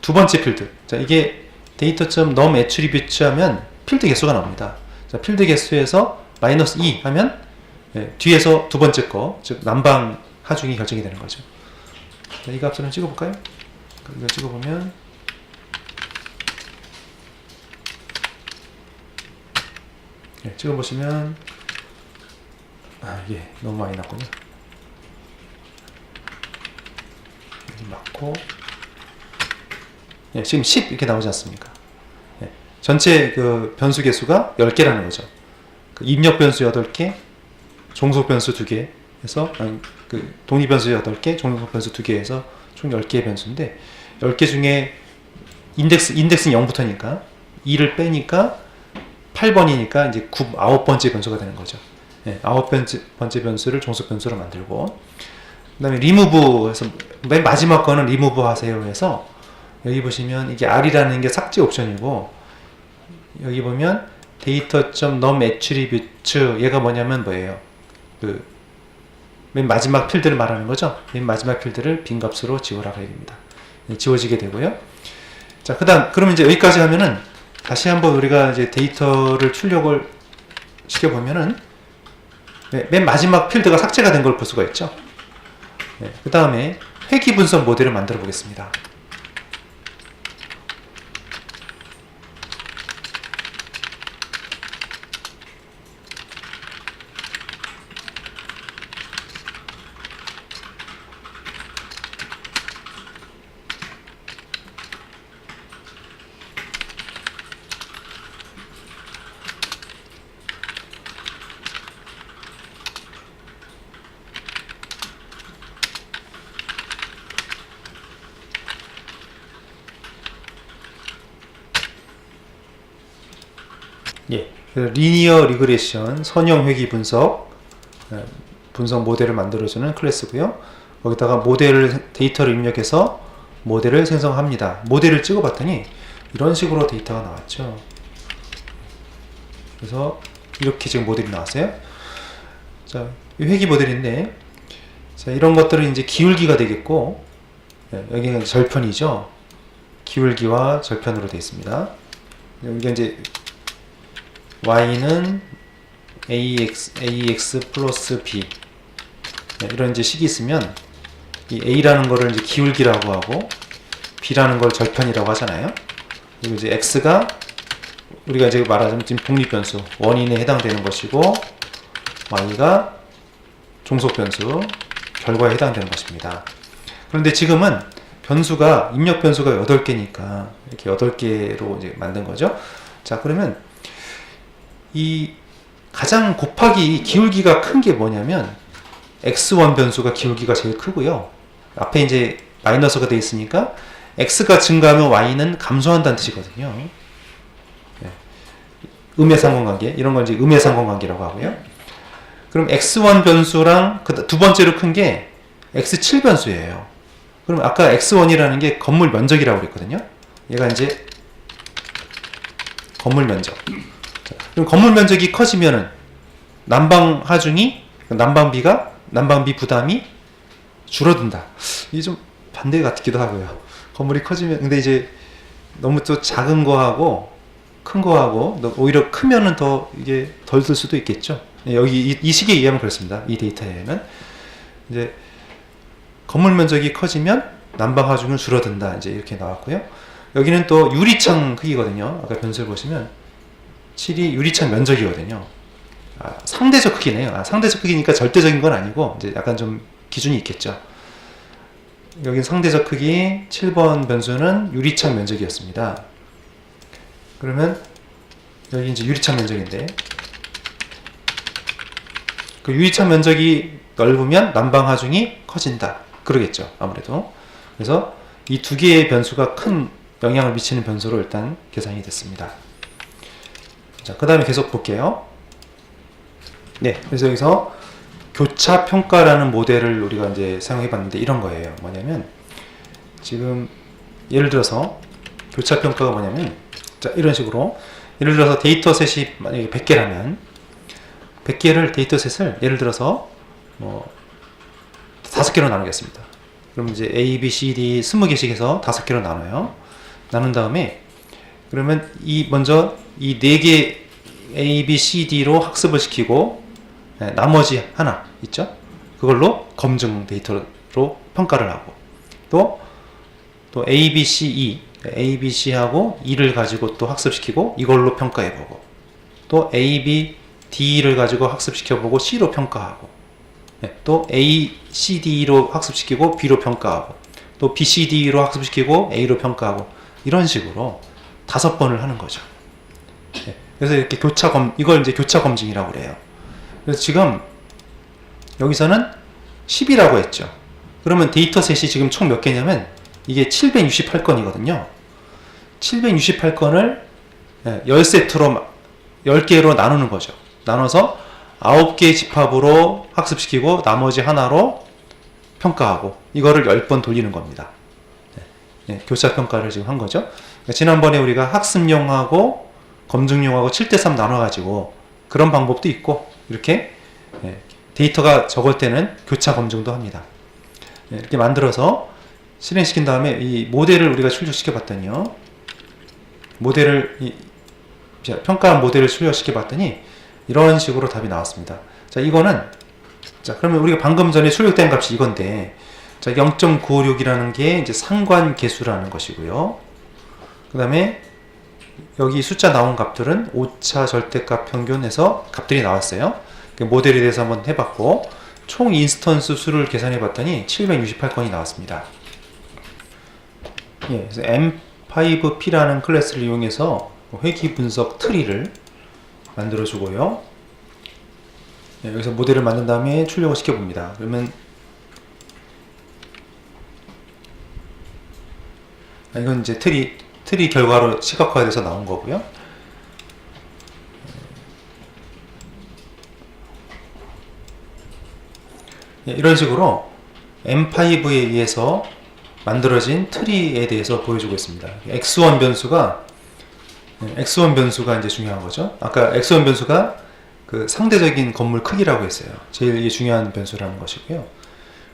두 번째 필드. 자, 이게 데이터.num attribute 하면 필드 개수가 나옵니다. 자, 필드 개수에서 -2 하면 뒤에서 두 번째 거, 즉 난방 하중이 결정이 되는 거죠. 자, 이 값을 찍어볼까요? 이거 찍어보면 찍어보시면 이게 너무 많이 났군요. 여기 맞고 지금 10 이렇게 나오지 않습니까? 전체 그 변수 개수가 10개라는 거죠. 그 입력 변수 8개, 종속 변수 2개 해서 그 독립 변수 8개, 종속 변수 2개 해서 총 10개의 변수인데 10개 중에 인덱스는 0부터니까 2를 빼니까 8번이니까 이제 9번째 변수가 되는 거죠. 9번째 변수를 종속 변수로 만들고 그 다음에 remove 해서 맨 마지막 거는 remove 하세요 해서 여기 보시면 이게 R이라는 게 삭제 옵션이고 여기 보면 data.num attribute 얘가 뭐냐면 뭐예요? 그 맨 마지막 필드를 말하는 거죠. 맨 마지막 필드를 빈 값으로 지우라고 합니다. 지워지게 되고요. 자, 그럼 이제 여기까지 하면은 다시 한번 우리가 이제 데이터를 출력을 시켜보면은 맨 마지막 필드가 삭제가 된 걸 볼 수가 있죠. 그 다음에 회귀 분석 모델을 만들어 보겠습니다. 리니어 리그레션 선형 회귀 분석 모델을 만들어주는 클래스고요. 거기다가 데이터를 입력해서 모델을 생성합니다. 모델을 찍어봤더니 이런 식으로 데이터가 나왔죠. 그래서 이렇게 지금 모델이 나왔어요. 자, 이 회기 모델인데, 자, 이런 것들은 이제 기울기가 되겠고, 여기는 절편이죠. 기울기와 절편으로 되어 있습니다. 여기가 이제 y는 ax 플러스 b, 이런 이제 식이 있으면 이 a라는 거를 이제 기울기라고 하고 b라는 걸 절편이라고 하잖아요. 그리고 이제 x가 우리가 이제 말하자면 지금 독립변수 원인에 해당되는 것이고, y가 종속변수 결과에 해당되는 것입니다. 그런데 지금은 변수가 입력 변수가 8개니까 이렇게 8개로 이제 만든 거죠. 자, 그러면 이 가장 곱하기 기울기가 큰 게 뭐냐면 x1 변수가 기울기가 제일 크고요. 앞에 이제 마이너스가 되어 있으니까 x가 증가하면 y는 감소한다는 뜻이거든요. 음의 상관관계, 이런 건 이제 음의 상관관계라고 하고요. 그럼 x1 변수랑 두 번째로 큰 게 x7 변수예요. 그럼 아까 x1이라는 게 건물 면적이라고 그랬거든요. 얘가 이제 건물 면적. 자, 그럼 건물 면적이 커지면은 난방 하중이, 난방비 부담이 줄어든다. 이게 좀 반대 같기도 하고요. 건물이 커지면, 근데 이제 너무 또 작은 거하고 큰 거하고 오히려 크면은 더 이게 덜 들 수도 있겠죠. 여기 이 식에 의하면 그렇습니다. 이 데이터에는 이제 건물 면적이 커지면 난방 하중은 줄어든다. 이제 이렇게 나왔고요. 여기는 또 유리창 크기거든요. 아까 변수를 보시면 7이 유리창 면적이거든요. 상대적 크기네요. 상대적 크기니까 절대적인 건 아니고 이제 약간 좀 기준이 있겠죠. 여기 상대적 크기 7번 변수는 유리창 면적이었습니다. 그러면 여기 이제 유리창 면적인데, 그 유리창 면적이 넓으면 난방 하중이 커진다. 그러겠죠, 아무래도. 그래서 이 두 개의 변수가 큰 영향을 미치는 변수로 일단 계산이 됐습니다. 자, 그 다음에 계속 볼게요. 네, 그래서 여기서 교차 평가라는 모델을 우리가 이제 사용해 봤는데 이런 거예요. 뭐냐면, 지금 예를 들어서 교차 평가가 뭐냐면, 자, 이런 식으로 예를 들어서 데이터셋이 만약에 100개라면 100개를 데이터셋을 예를 들어서 뭐 5개로 나누겠습니다. 그럼 이제 A, B, C, D 20개씩 해서 5개로 나눠요. 나눈 다음에 그러면 먼저 이 4개 A, B, C, D로 학습을 시키고, 나머지 하나 있죠? 그걸로 검증 데이터로 평가를 하고, 또 A, B, C, E, A, B, C하고 E를 가지고 또 학습시키고 이걸로 평가해보고, 또 A, B, D를 가지고 학습시켜보고 C로 평가하고, 또 A, C, D로 학습시키고 B로 평가하고, 또 B, C, D로 학습시키고 A로 평가하고, 이런 식으로 5번을 하는 거죠. 그래서 이렇게 이걸 이제 교차 검증이라고 그래요. 그래서 지금 여기서는 10이라고 했죠. 그러면 데이터셋이 지금 총 몇 개냐면 이게 768건이거든요. 768건을 10세트로 10개로 나누는 거죠. 나눠서 9개의 집합으로 학습시키고 나머지 하나로 평가하고, 이거를 10번 돌리는 겁니다. 교차 평가를 지금 한 거죠. 그러니까 지난번에 우리가 학습용하고 검증용하고 7대3 나눠가지고 그런 방법도 있고, 이렇게 데이터가 적을 때는 교차 검증도 합니다. 이렇게 만들어서 실행시킨 다음에 이 모델을 우리가 출력시켜 봤더니요. 평가한 모델을 출력시켜 봤더니 이런 식으로 답이 나왔습니다. 자, 이거는, 자, 그러면 우리가 방금 전에 출력된 값이 이건데, 자, 0.956이라는 게 이제 상관 계수라는 것이고요. 그 다음에 여기 숫자 나온 값들은 오차 절대값 평균에서 값들이 나왔어요. 모델에 대해서 한번 해봤고, 총 인스턴스 수를 계산해 봤더니 768건이 나왔습니다. 그래서 M5P라는 클래스를 이용해서 회귀 분석 트리를 만들어 주고요. 여기서 모델을 만든 다음에 출력을 시켜 봅니다. 그러면 이건 이제 트리 결과로 시각화돼서 나온 거고요. 이런 식으로 M5에 의해서 만들어진 트리에 대해서 보여주고 있습니다. X1 변수가 X1 변수가 이제 중요한 거죠. 아까 X1 변수가 그 상대적인 건물 크기라고 했어요. 제일 이게 중요한 변수라는 것이고요.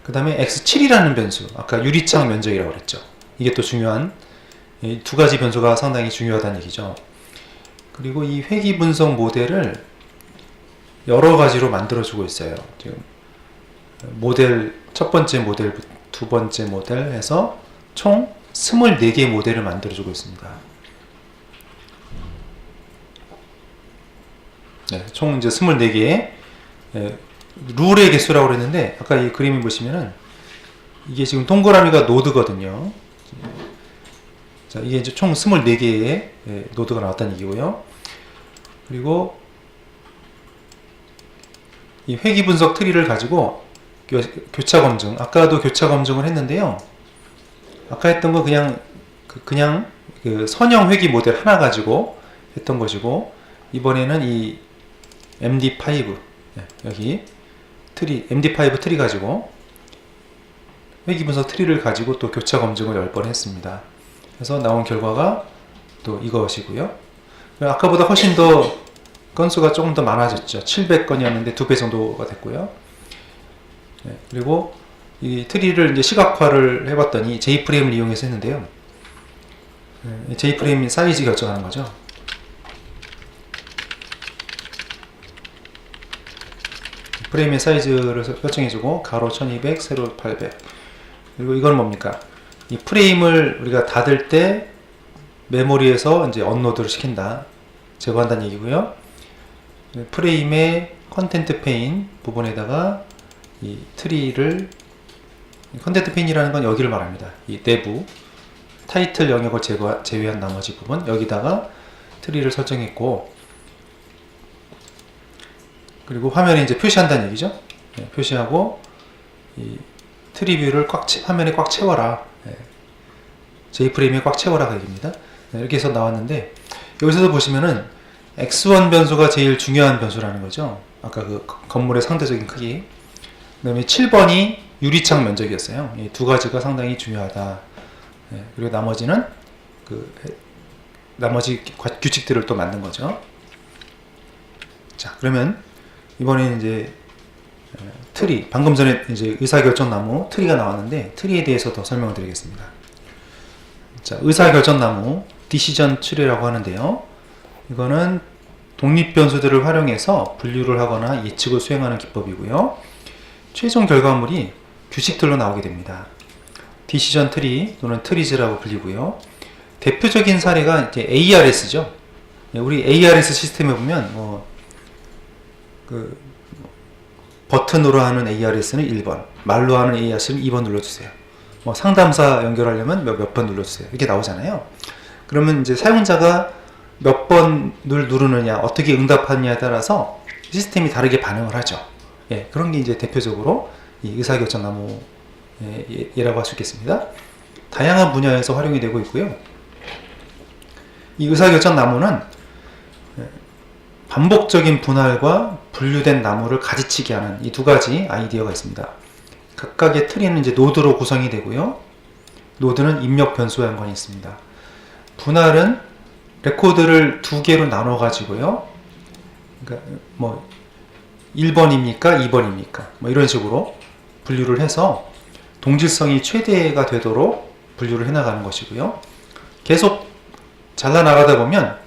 그 다음에 X7이라는 변수, 아까 유리창 면적이라고 그랬죠. 이게 또 중요한, 이 두 가지 변수가 상당히 중요하다는 얘기죠. 그리고 이 회귀 분석 모델을 여러 가지로 만들어주고 있어요. 지금 모델, 첫 번째 모델, 두 번째 모델 해서 총 24개 모델을 만들어주고 있습니다. 네, 총 이제 24개의 룰의 개수라고 그랬는데, 아까 이 그림을 보시면은 이게 지금 동그라미가 노드거든요. 자, 이게 이제 총 24개의 노드가 나왔다는 얘기고요. 그리고 이 회귀 분석 트리를 가지고 교차 검증, 아까도 교차 검증을 했는데요. 아까 했던 거 그냥 그 선형 회귀 모델 하나 가지고 했던 것이고, 이번에는 이 MD5 여기 트리, MD5 트리 가지고 회귀 분석 트리를 가지고 또 교차 검증을 10번 했습니다. 그래서 나온 결과가 또 이것이고요. 아까보다 훨씬 더 건수가 조금 더 많아졌죠. 700건이었는데 2배 정도가 됐고요. 네, 그리고 이 트리를 이제 시각화를 해봤더니 J프레임을 이용해서 했는데요. J프레임 사이즈 결정하는 거죠. 프레임의 사이즈를 설정해주고 가로 1200, 세로 800. 그리고 이건 뭡니까? 이 프레임을 우리가 닫을 때 메모리에서 이제 언로드를 시킨다, 제거한다는 얘기고요. 프레임의 컨텐트 페인 부분에다가 이 트리를, 컨텐트 페인이라는 건 여기를 말합니다. 이 내부 타이틀 영역을 제외한 나머지 부분, 여기다가 트리를 설정했고, 그리고 화면에 이제 표시한다는 얘기죠. 네, 표시하고 이 트리뷰를 화면에 꽉 채워라. 네, J프레임에 꽉 채워라 그 얘기입니다. 네, 이렇게 해서 나왔는데, 여기서도 보시면은 X1 변수가 제일 중요한 변수라는 거죠. 아까 그 건물의 상대적인 크기. 그 다음에 7번이 유리창 면적이었어요. 이 두 가지가 상당히 중요하다. 네, 그리고 나머지는 나머지 규칙들을 또 만든 거죠. 자, 그러면 이번에는 이제 트리, 방금 전에 이제 의사결정나무 트리가 나왔는데, 트리에 대해서 더 설명을 드리겠습니다. 자, 의사결정나무 디시전 트리라고 하는데요. 이거는 독립변수들을 활용해서 분류를 하거나 예측을 수행하는 기법이고요. 최종 결과물이 규칙들로 나오게 됩니다. 디시전 트리 또는 트리즈라고 불리고요. 대표적인 사례가 이제 ARS죠. 우리 ARS 시스템에 보면 버튼으로 하는 ARS는 1번, 말로 하는 ARS는 2번 눌러주세요. 상담사 연결하려면 몇 번 눌러주세요. 이렇게 나오잖아요. 그러면 이제 사용자가 몇 번을 누르느냐, 어떻게 응답하느냐에 따라서 시스템이 다르게 반응을 하죠. 예, 그런 게 이제 대표적으로 이 의사결정나무 예라고 할 수 있겠습니다. 다양한 분야에서 활용이 되고 있고요. 이 의사결정나무는 반복적인 분할과 분류된 나무를 가지치게 하는 이 두 가지 아이디어가 있습니다. 각각의 트리는 이제 노드로 구성이 되고요. 노드는 입력 변수와 연관이 있습니다. 분할은 레코드를 두 개로 나눠 가지고요. 그러니까 1번입니까? 2번입니까? 이런 식으로 분류를 해서 동질성이 최대가 되도록 분류를 해나가는 것이고요. 계속 잘라나가다 보면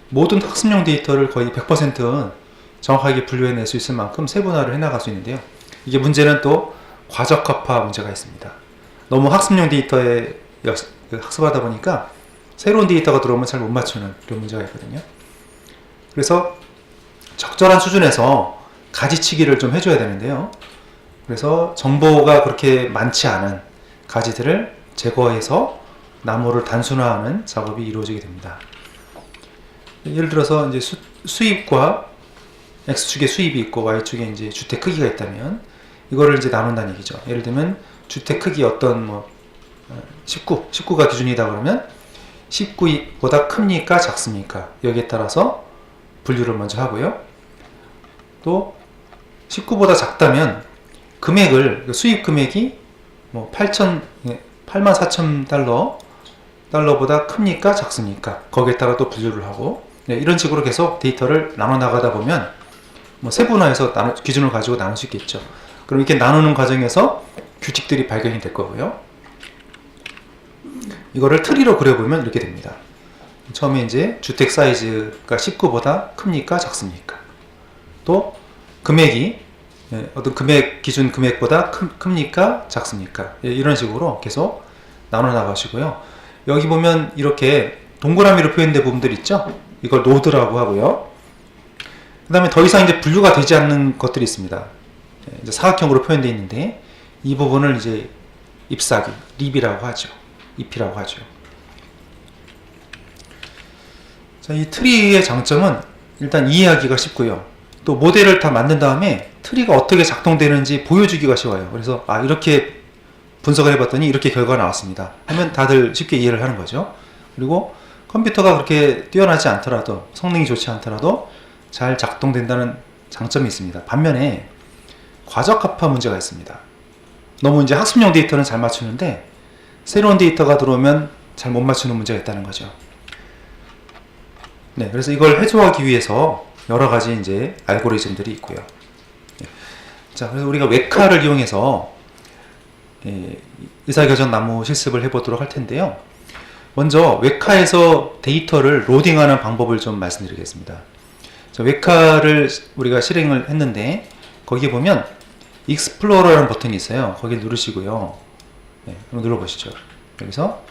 모든 학습용 데이터를 거의 100% 정확하게 분류해낼 수 있을 만큼 세분화를 해나갈 수 있는데요. 이게 문제는 또 과적합화 문제가 있습니다. 너무 학습용 데이터에 학습하다 보니까 새로운 데이터가 들어오면 잘 못 맞추는 그런 문제가 있거든요. 그래서 적절한 수준에서 가지치기를 좀 해줘야 되는데요. 그래서 정보가 그렇게 많지 않은 가지들을 제거해서 나무를 단순화하는 작업이 이루어지게 됩니다. 예를 들어서 이제 수입과 X축에 수입이 있고 Y축에 이제 주택 크기가 있다면 이거를 이제 나눈다는 얘기죠. 예를 들면 주택 크기 어떤 19가 기준이다 그러면 19보다 큽니까 작습니까? 여기에 따라서 분류를 먼저 하고요. 또 19보다 작다면 금액을, 수입 금액이 $84,000 달러보다 큽니까 작습니까? 거기에 따라 또 분류를 하고, 네, 이런 식으로 계속 데이터를 나눠 나가다 보면 뭐 세분화해서 기준을 가지고 나눌 수 있겠죠. 그럼 이렇게 나누는 과정에서 규칙들이 발견이 될 거고요. 이거를 트리로 그려보면 이렇게 됩니다. 처음에 이제 주택 사이즈가 19보다 큽니까 작습니까? 또 금액이 어떤 기준 금액보다 큽니까 작습니까? 이런 식으로 계속 나눠 나가시고요. 여기 보면 이렇게 동그라미로 표현된 부분들 있죠? 이걸 노드라고 하고요. 그 다음에 더 이상 이제 분류가 되지 않는 것들이 있습니다. 이제 사각형으로 표현되어 있는데 이 부분을 이제 잎사귀, 립이라고 하죠. 잎이라고 하죠. 자, 이 트리의 장점은 일단 이해하기가 쉽고요. 또 모델을 다 만든 다음에 트리가 어떻게 작동되는지 보여주기가 쉬워요. 그래서 이렇게 분석을 해봤더니 이렇게 결과가 나왔습니다 하면 다들 쉽게 이해를 하는 거죠. 그리고 컴퓨터가 그렇게 뛰어나지 않더라도, 성능이 좋지 않더라도 잘 작동된다는 장점이 있습니다. 반면에 과적합화 문제가 있습니다. 너무 이제 학습용 데이터는 잘 맞추는데 새로운 데이터가 들어오면 잘 못 맞추는 문제가 있다는 거죠. 네, 그래서 이걸 해소하기 위해서 여러 가지 이제 알고리즘들이 있고요. 자, 그래서 우리가 웹카를 이용해서 의사결정 나무 실습을 해보도록 할 텐데요. 먼저 웹카에서 데이터를 로딩하는 방법을 좀 말씀드리겠습니다. 자, 웹카를 우리가 실행을 했는데 거기 보면 익스플로러라는 버튼이 있어요. 거기 누르시고요. 네, 한번 눌러보시죠. 여기서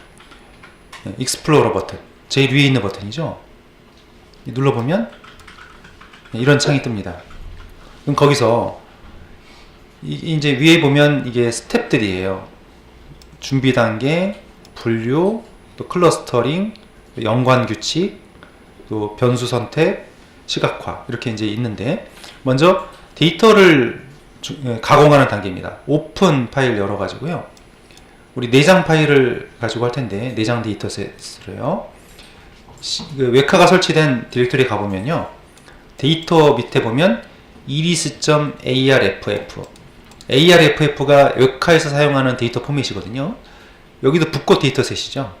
익스플로러 버튼, 제일 위에 있는 버튼이죠. 눌러보면 이런 창이 뜹니다. 그럼 거기서 이제 위에 보면 이게 스텝들이에요. 준비 단계, 분류, 또 클러스터링, 연관 규칙, 또 변수 선택, 시각화 이렇게 이제 있는데 먼저 데이터를 가공하는 단계입니다. 오픈 파일 열어가지고요. 우리 내장 파일을 가지고 할 텐데 내장 데이터셋으로요. 웹카가 설치된 디렉토리에 가보면요. 데이터 밑에 보면 iris.arff arff가 웹카에서 사용하는 데이터 포맷이거든요. 여기도 붓꽃 데이터셋이죠.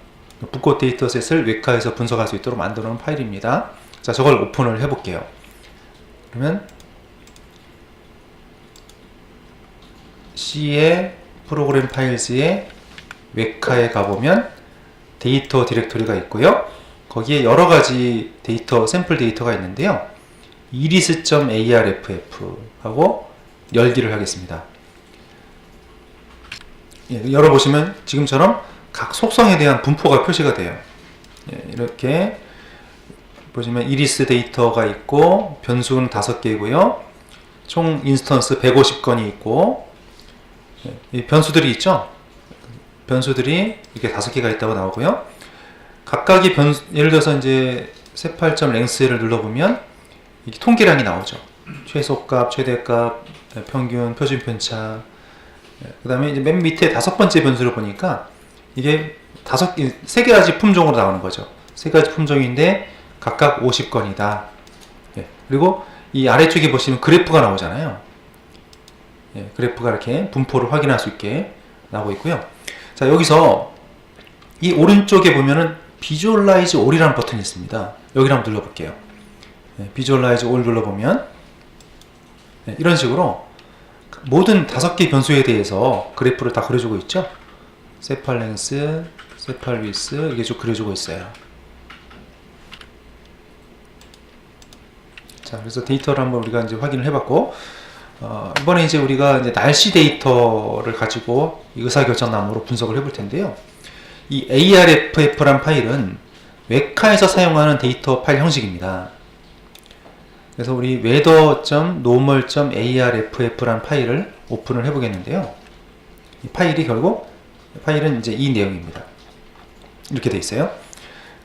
붓꽃 데이터셋을 웹카에서 분석할 수 있도록 만들어 놓은 파일입니다. 자, 저걸 오픈을 해볼게요. 그러면 C의 프로그램 파일즈의 웹카에 가보면 데이터 디렉토리가 있고요. 거기에 여러 가지 데이터, 샘플 데이터가 있는데요. iris.arff 하고 열기를 하겠습니다. 예, 열어보시면 지금처럼 각 속성에 대한 분포가 표시가 돼요. 예, 이렇게 보시면 이리스 데이터가 있고 변수는 5개이고요. 총 인스턴스 150건이 있고 이 변수들이 있죠. 변수들이 이렇게 5개가 있다고 나오고요. 각각의 변수, 예를 들어서 이제 세팔점 랭스를 눌러보면 이게 통계량이 나오죠. 최소값, 최대값, 평균, 표준 편차. 그 다음에 이제 맨 밑에 5번째 변수를 보니까 이게 3가지 품종으로 나오는 거죠. 3가지 품종인데 각각 50건이다. 예, 그리고 이 아래쪽에 보시면 그래프가 나오잖아요. 예, 그래프가 이렇게 분포를 확인할 수 있게 나오고 있고요. 자, 여기서 이 오른쪽에 보면은 비주얼라이즈 올이라는 버튼이 있습니다. 여기를 한번 눌러볼게요. 예, 비주얼라이즈 올 눌러보면 예, 이런 식으로 모든 5개 변수에 대해서 그래프를 다 그려주고 있죠. 세팔 랭스, 세팔 위스 이게 쭉 그려주고 있어요. 자, 그래서 데이터를 한번 우리가 이제 확인을 해봤고, 이번에 이제 우리가 이제 날씨 데이터를 가지고 의사결정나무로 분석을 해볼 텐데요. 이 arff란 파일은 웹카에서 사용하는 데이터 파일 형식입니다. 그래서 우리 weather.normal.arff란 파일을 오픈을 해보겠는데요. 이 파일은 이제 이 내용입니다. 이렇게 돼 있어요.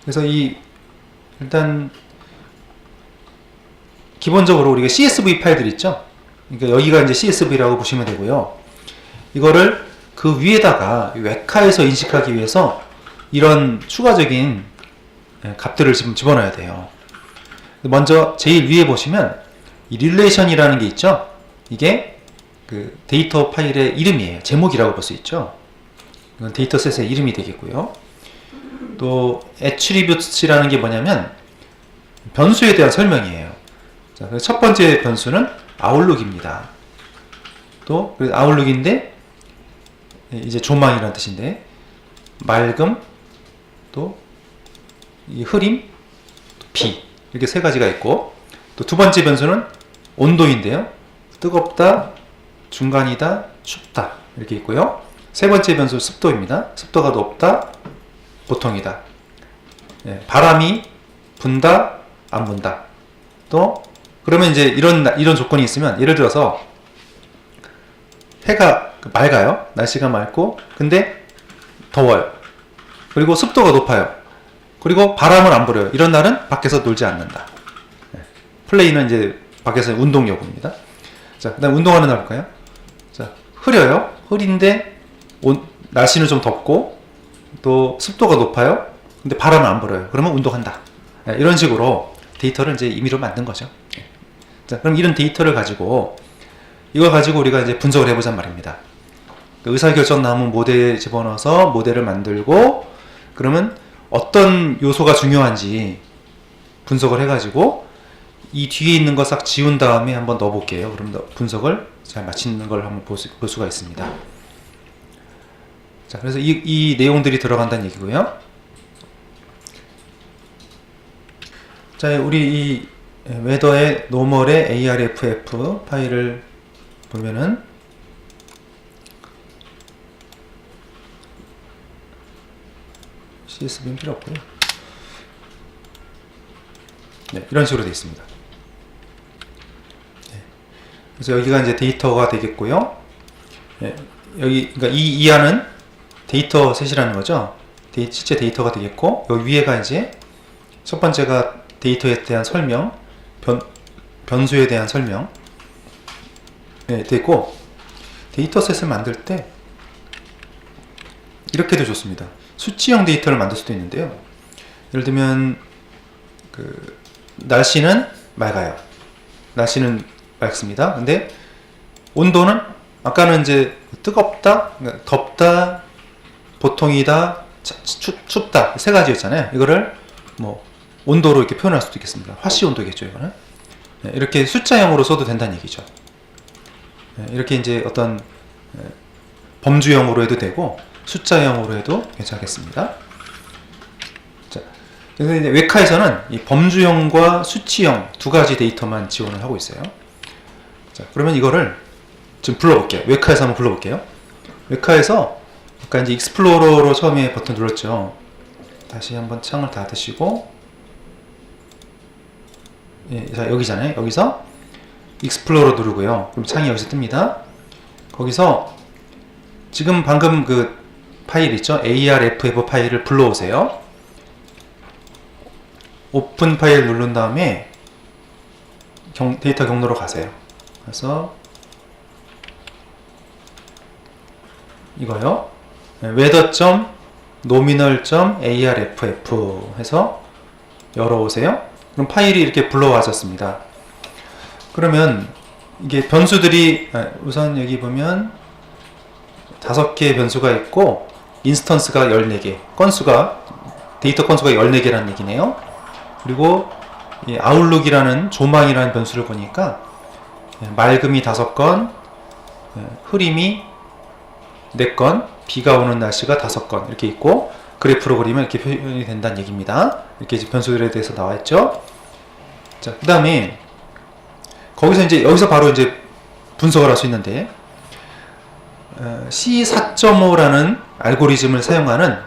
그래서 일단 기본적으로 우리가 CSV 파일들 있죠. 그러니까 여기가 이제 CSV라고 보시면 되고요. 이거를 그 위에다가 웹카에서 인식하기 위해서 이런 추가적인 값들을 지금 집어넣어야 돼요. 먼저 제일 위에 보시면 이 릴레이션이라는 게 있죠. 이게 그 데이터 파일의 이름이에요. 제목이라고 볼 수 있죠. 이건 데이터셋의 이름이 되겠고요. 또 attributes라는 게 뭐냐면 변수에 대한 설명이에요. 자, 그래서 첫 번째 변수는 아웃룩입니다. 또 아웃룩인데 이제 조망이라는 뜻인데 맑음, 또 이 흐림, 비 이렇게 세 가지가 있고 또 두 번째 변수는 온도인데요. 뜨겁다, 중간이다, 춥다 이렇게 있고요. 세 번째 변수 습도입니다. 습도가 높다, 보통이다. 예, 바람이 분다, 안 분다. 또 그러면 이제 이런 조건이 있으면 예를 들어서 해가 맑아요. 날씨가 맑고 근데 더워요. 그리고 습도가 높아요. 그리고 바람을 안 불어요. 이런 날은 밖에서 놀지 않는다. 예, 플레이는 이제 밖에서 운동 여부입니다. 자, 그다음 운동하는 날 볼까요? 자, 흐려요. 흐린데 날씨는 좀 덥고 또 습도가 높아요. 근데 바람은 안 불어요. 그러면 운동한다. 예, 이런 식으로 데이터를 이제 임의로 만든 거죠. 예. 자, 그럼 이런 데이터를 가지고 이걸 가지고 우리가 이제 분석을 해보잔 말입니다. 의사결정 나무 모델에 집어넣어서 모델을 만들고 그러면 어떤 요소가 중요한지 분석을 해가지고 이 뒤에 있는 거 싹 지운 다음에 한번 넣어볼게요. 그럼 분석을 잘 마치는 걸 한번 볼 수가 있습니다. 자, 그래서 이 내용들이 들어간다는 얘기고요. 자, 우리 이 웨더의 노멀의 ARFF 파일을 보면은 CSV는 필요 없고요. 네, 이런 식으로 되어 있습니다. 네, 그래서 여기가 이제 데이터가 되겠고요. 네, 여기 그러니까 이 이하는 데이터 셋이라는 거죠. 실제 데이터가 되겠고 여기 위에가 이제 첫 번째가 데이터에 대한 설명, 변수에 대한 설명. 네, 됐고 데이터셋을 만들 때 이렇게도 좋습니다. 수치형 데이터를 만들 수도 있는데요. 예를 들면 날씨는 맑아요. 날씨는 맑습니다. 근데 온도는 아까는 이제 뜨겁다, 덥다, 보통이다, 춥다 세 가지였잖아요. 이거를 뭐 온도로 이렇게 표현할 수도 있겠습니다. 화씨 온도겠죠, 이거는. 네, 이렇게 숫자형으로 써도 된다는 얘기죠. 네, 이렇게 이제 어떤 범주형으로 해도 되고 숫자형으로 해도 괜찮겠습니다. 자, 그래서 이제 웨카에서는 이 범주형과 수치형 두 가지 데이터만 지원을 하고 있어요. 자, 그러면 이거를 지금 불러볼게요. 웨카에서 한번 불러볼게요. 웨카에서 아까 이제 익스플로러로 처음에 버튼 눌렀죠. 다시 한번 창을 닫으시고, 예, 자, 여기잖아요. 여기서 익스플로러 누르고요. 그럼 창이 여기서 뜹니다. 거기서 지금 방금 그 파일 있죠? ARFF 파일을 불러오세요. 오픈 파일 누른 다음에 데이터 경로로 가세요. 그래서 이거요. weather.nominal.arff 해서 열어오세요. 그럼 파일이 이렇게 불러와졌습니다. 그러면 이게 변수들이 우선 여기 보면 5개의 변수가 있고 인스턴스가 14개, 데이터 건수가 14개라는 얘기네요. 그리고 이 아웃룩이라는 조망이라는 변수를 보니까 맑음이 5건, 흐림이 4건, 비가 오는 날씨가 5건 이렇게 있고 그래프로 그리면 이렇게 표현이 된다는 얘기입니다. 이렇게 이제 변수들에 대해서 나와 있죠. 자, 그 다음에 여기서 바로 이제 분석을 할 수 있는데 C4.5라는 알고리즘을 사용하는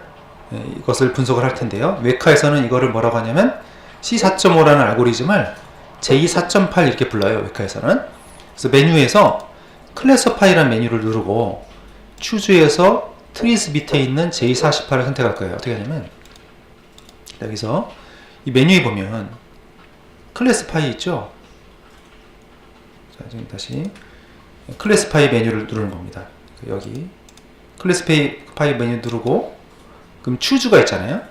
이것을 분석을 할 텐데요. 웨카에서는 이거를 뭐라고 하냐면 C4.5라는 알고리즘을 J4.8 이렇게 불러요. 웨카에서는. 그래서 메뉴에서 클래서파이라는 메뉴를 누르고 추즈에서 트리스 밑에 있는 J48을 선택할 거예요. 어떻게 하냐면 여기서 이 메뉴에 보면 클래스파이 있죠. 자, 지금 다시 클래스파이 메뉴를 누르는 겁니다. 여기 클래스파이 메뉴 누르고 그럼 추즈가 있잖아요.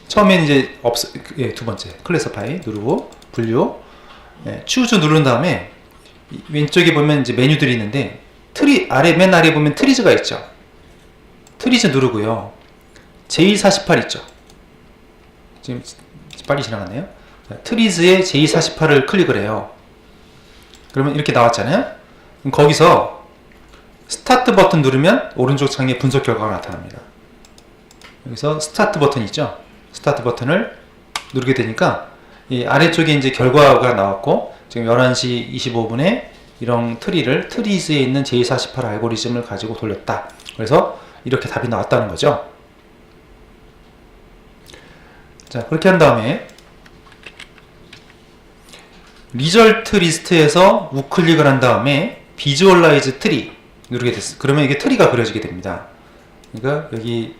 처음엔 이제 두 번째 클래스파이 누르고 분류, 추즈 누른 다음에 왼쪽에 보면 이제 메뉴들이 있는데 맨 아래에 보면 트리즈가 있죠. 트리즈 누르고요. J48 있죠. 지금 빨리 지나갔네요. 트리즈의 J48을 클릭을 해요. 그러면 이렇게 나왔잖아요. 그럼 거기서 스타트 버튼 누르면 오른쪽 창에 분석 결과가 나타납니다. 여기서 스타트 버튼 있죠? 스타트 버튼을 누르게 되니까 이 아래쪽에 이제 결과가 나왔고, 지금 11시 25분에 이런 트리즈에 있는 J48 알고리즘을 가지고 돌렸다. 그래서 이렇게 답이 나왔다는 거죠. 자, 그렇게 한 다음에 리절트 리스트에서 우클릭을 한 다음에 비주얼라이즈 트리 누르게 됐어요. 그러면 이게 트리가 그려지게 됩니다. 그러니까 여기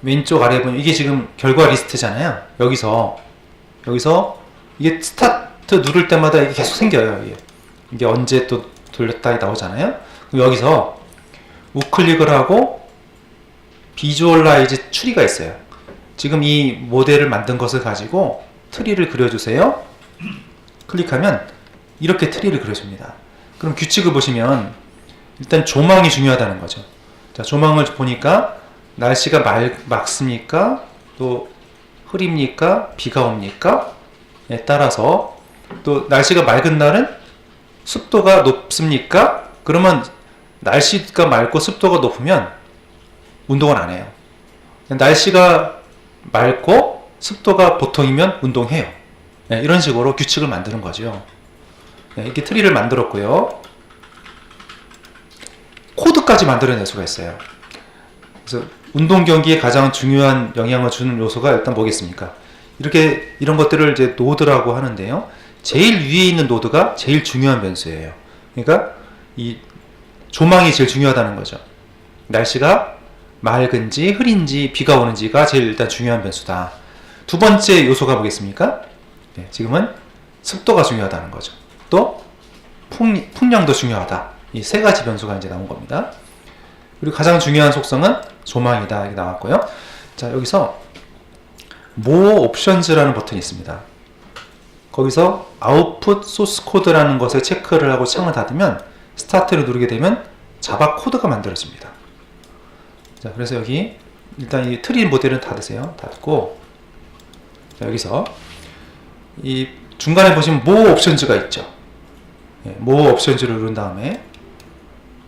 왼쪽 아래 보면 이게 지금 결과 리스트잖아요. 여기서 이게 스타트 누를 때마다 이게 계속 생겨요. 이게 언제 또 돌렸다 나오잖아요. 그럼 여기서 우클릭을 하고 비주얼라이즈 트리가 있어요. 지금 이 모델을 만든 것을 가지고 트리를 그려주세요. 클릭하면 이렇게 트리를 그려줍니다. 그럼 규칙을 보시면 일단 조망이 중요하다는 거죠. 자, 조망을 보니까 날씨가 맑습니까? 또 흐립니까? 비가 옵니까? 에 따라서 또 날씨가 맑은 날은 습도가 높습니까? 그러면 날씨가 맑고 습도가 높으면 운동을 안 해요. 날씨가 맑고 습도가 보통이면 운동해요. 네, 이런 식으로 규칙을 만드는 거죠. 네, 이렇게 트리를 만들었고요. 코드까지 만들어낼 수가 있어요. 그래서 운동 경기에 가장 중요한 영향을 주는 요소가 일단 뭐겠습니까? 이런 것들을 이제 노드라고 하는데요. 제일 위에 있는 노드가 제일 중요한 변수예요. 그러니까 이 조망이 제일 중요하다는 거죠. 날씨가 맑은지 흐린지 비가 오는지가 제일 일단 중요한 변수다. 두 번째 요소가 뭐겠습니까? 네, 지금은 습도가 중요하다는 거죠. 또 풍량도 중요하다. 이 세 가지 변수가 이제 나온 겁니다. 그리고 가장 중요한 속성은 조망이다. 이게 나왔고요. 자, 여기서 More Options라는 버튼이 있습니다. 거기서 Output Source Code라는 것을 체크를 하고 창을 닫으면 스타트를 누르게 되면 자바 코드가 만들어집니다. 자, 그래서 여기 일단 이 트리 모델은 닫으세요. 닫고, 자, 여기서 이 중간에 보시면 More Options가 있죠. 네, More Options를 누른 다음에,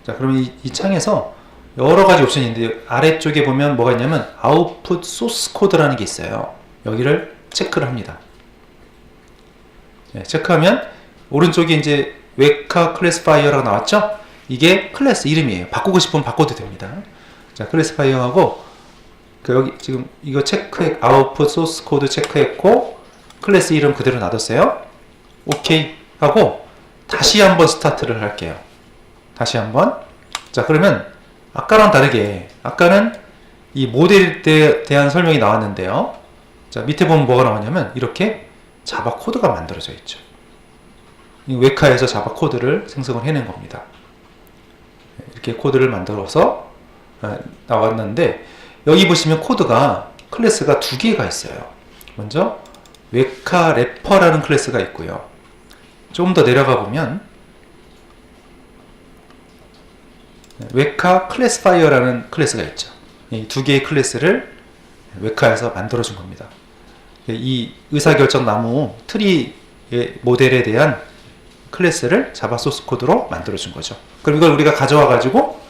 자, 그러면 이 창에서 여러 가지 옵션이 있는데 아래쪽에 보면 뭐가 있냐면 Output Source Code라는 게 있어요. 여기를 체크를 합니다. 네, 체크하면 오른쪽에 이제 웨카 클래시파이어라고 나왔죠? 이게 클래스 이름이에요. 바꾸고 싶으면 바꿔도 됩니다. 자, 클래시파이어하고 여기 지금 이거 아웃풋 소스 코드 체크했고 클래스 이름 그대로 놔뒀어요. 오케이 하고 다시 한번 스타트를 할게요. 다시 한번. 자, 그러면 아까랑 다르게 아까는 이 모델에 대한 설명이 나왔는데요. 자, 밑에 보면 뭐가 나왔냐면 이렇게 자바 코드가 만들어져 있죠. 이 웨카에서 자바 코드를 생성을 해낸 겁니다. 이렇게 코드를 만들어서 나왔는데 여기 보시면 코드가 클래스가 두 개가 있어요. 먼저 웨카 래퍼라는 클래스가 있고요. 조금 더 내려가 보면 웨카 클래시파이어라는 클래스가 있죠. 이 두 개의 클래스를 웨카에서 만들어준 겁니다. 이 의사결정 나무 트리 모델에 대한 클래스를 자바 소스 코드로 만들어준 거죠. 그럼 이걸 우리가 가져와 가지고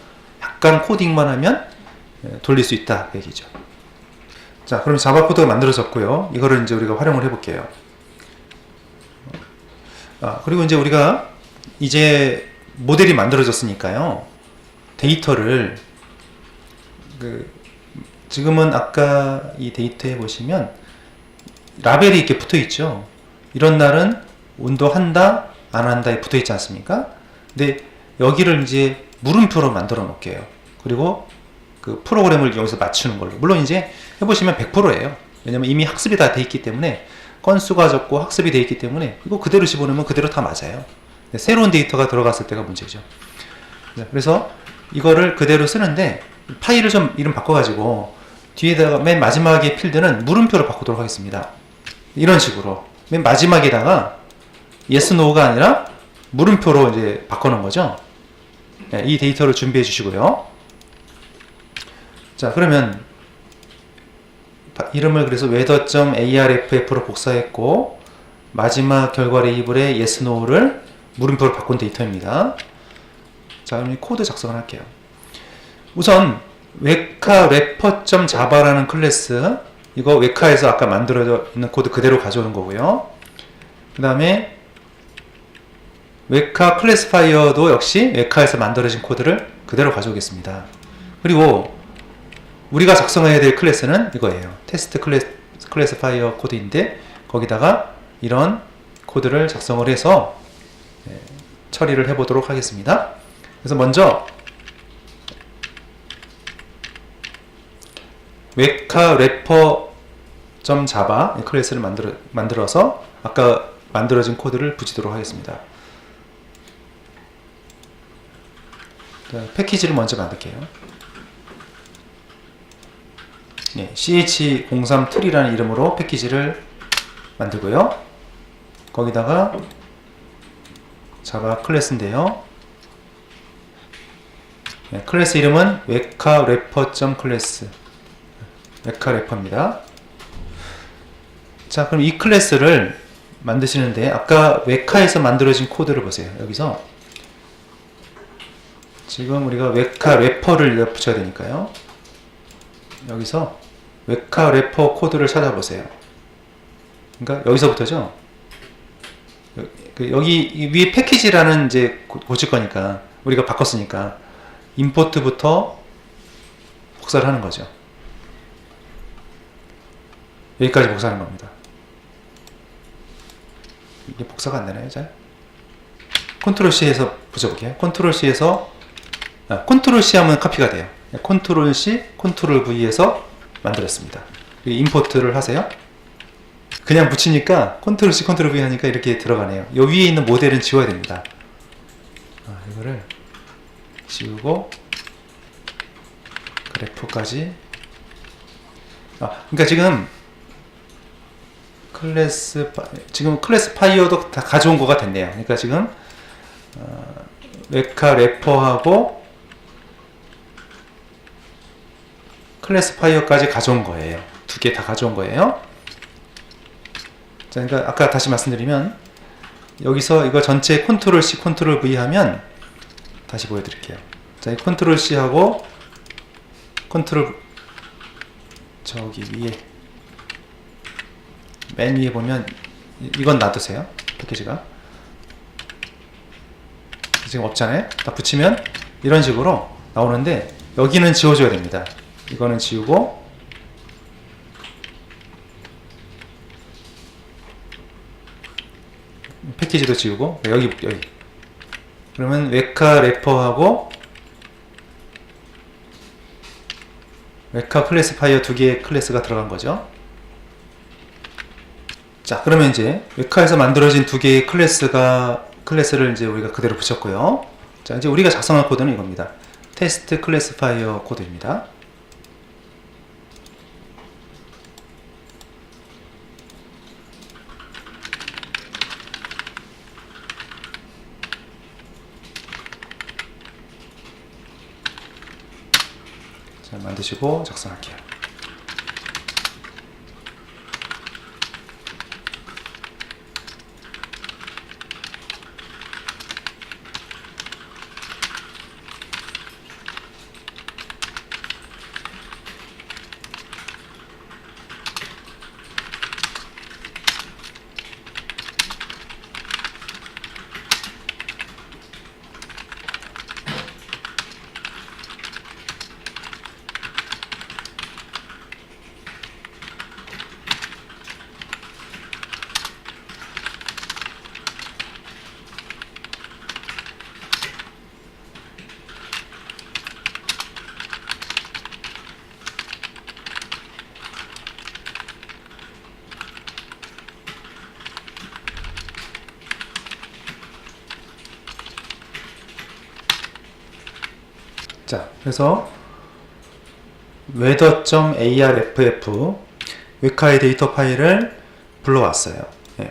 약간 코딩만 하면 돌릴 수 있다 그 얘기죠. 자, 그럼 자바 코드가 만들어졌고요. 이거를 이제 우리가 활용을 해볼게요. 그리고 이제 우리가 이제 모델이 만들어졌으니까요. 데이터를 지금은 아까 이 데이터에 보시면 라벨이 이렇게 붙어 있죠. 이런 날은 운동한다, 안 한다에 붙어 있지 않습니까? 근데 여기를 이제 물음표로 만들어 놓을게요. 그리고 그 프로그램을 여기서 맞추는 걸로. 물론 이제 해보시면 100%예요. 왜냐면 이미 학습이 다 돼 있기 때문에 건수가 적고 학습이 돼 있기 때문에 이거 그대로 집어넣으면 그대로 다 맞아요. 새로운 데이터가 들어갔을 때가 문제죠. 그래서 이거를 그대로 쓰는데 파일을 좀 이름 바꿔가지고 뒤에다가 맨 마지막에 필드는 물음표로 바꾸도록 하겠습니다. 이런 식으로 맨 마지막에다가 yes, no가 아니라 물음표로 이제 바꿔놓은 거죠. 네, 이 데이터를 준비해 주시고요. 자, 그러면 이름을 그래서 weather.arff로 복사했고 마지막 결과 레이블에 yes, no를 물음표로 바꾼 데이터입니다. 자, 그럼 이 코드 작성을 할게요. 우선 웨카 래퍼.java라는 클래스, 이거 웨카에서 아까 만들어져 있는 코드 그대로 가져오는 거고요. 그 다음에 웨카 클래시파이어도 역시 웨카에서 만들어진 코드를 그대로 가져오겠습니다. 그리고 우리가 작성해야 될 클래스는 이거예요. 테스트 클래시파이어 코드인데 거기다가 이런 코드를 작성을 해서 처리를 해보도록 하겠습니다. 그래서 먼저 웨카 래퍼.java 클래스를 만들어서 아까 만들어진 코드를 붙이도록 하겠습니다. 패키지를 먼저 만들게요. ch03tree라는 이름으로 패키지를 만들고요. 거기다가 자바 클래스인데요. 클래스 이름은 웨카 래퍼.클래스, 웨카 래퍼입니다. 자, 그럼 이 클래스를 만드시는데 아까 웨카에서 만들어진 코드를 보세요. 여기서 지금 우리가 웨카 래퍼를 붙여야 되니까요. 여기서 웨카 래퍼 코드를 찾아보세요. 그러니까 여기서부터죠. 여기 위에 패키지라는 이제 고칠 거니까 우리가 바꿨으니까 임포트부터 복사를 하는 거죠. 여기까지 복사하는 겁니다. 이게 복사가 안 되나요, 잘? 컨트롤 C에서 붙여볼게요. 컨트롤 C에서 컨트롤 C 하면 카피가 돼요. 컨트롤 C, 컨트롤 V에서 만들었습니다. 임포트를 하세요. 그냥 붙이니까 컨트롤 C, 컨트롤 V 하니까 이렇게 들어가네요. 요 위에 있는 모델은 지워야 됩니다. 이거를 지우고 그래프까지. 그러니까 지금 클래스 파이어도 다 가져온 거가 됐네요. 그러니까 지금 웨카 래퍼하고 클래스 파이어까지 가져온 거예요. 두 개 다 가져온 거예요. 자, 그러니까 아까 다시 말씀드리면 여기서 이거 전체 컨트롤 C, 컨트롤 V 하면 다시 보여드릴게요. 자, 이 컨트롤 C 하고 컨트롤 저기 위에 맨 위에 보면 이건 놔두세요. 패키지가 지금 없잖아요. 다 붙이면 이런 식으로 나오는데 여기는 지워줘야 됩니다. 이거는 지우고 패키지도 지우고 여기 그러면 웨카 래퍼하고 웨카 클래시파이어 두 개의 클래스가 들어간 거죠. 자, 그러면 이제 웨카에서 만들어진 두 개의 클래스를 이제 우리가 그대로 붙였고요. 자, 이제 우리가 작성할 코드는 이겁니다. 테스트 클래시파이어 코드입니다. 자, 만드시고 작성할게요. 자, 그래서 weather.arff 웨카의 데이터 파일을 불러왔어요.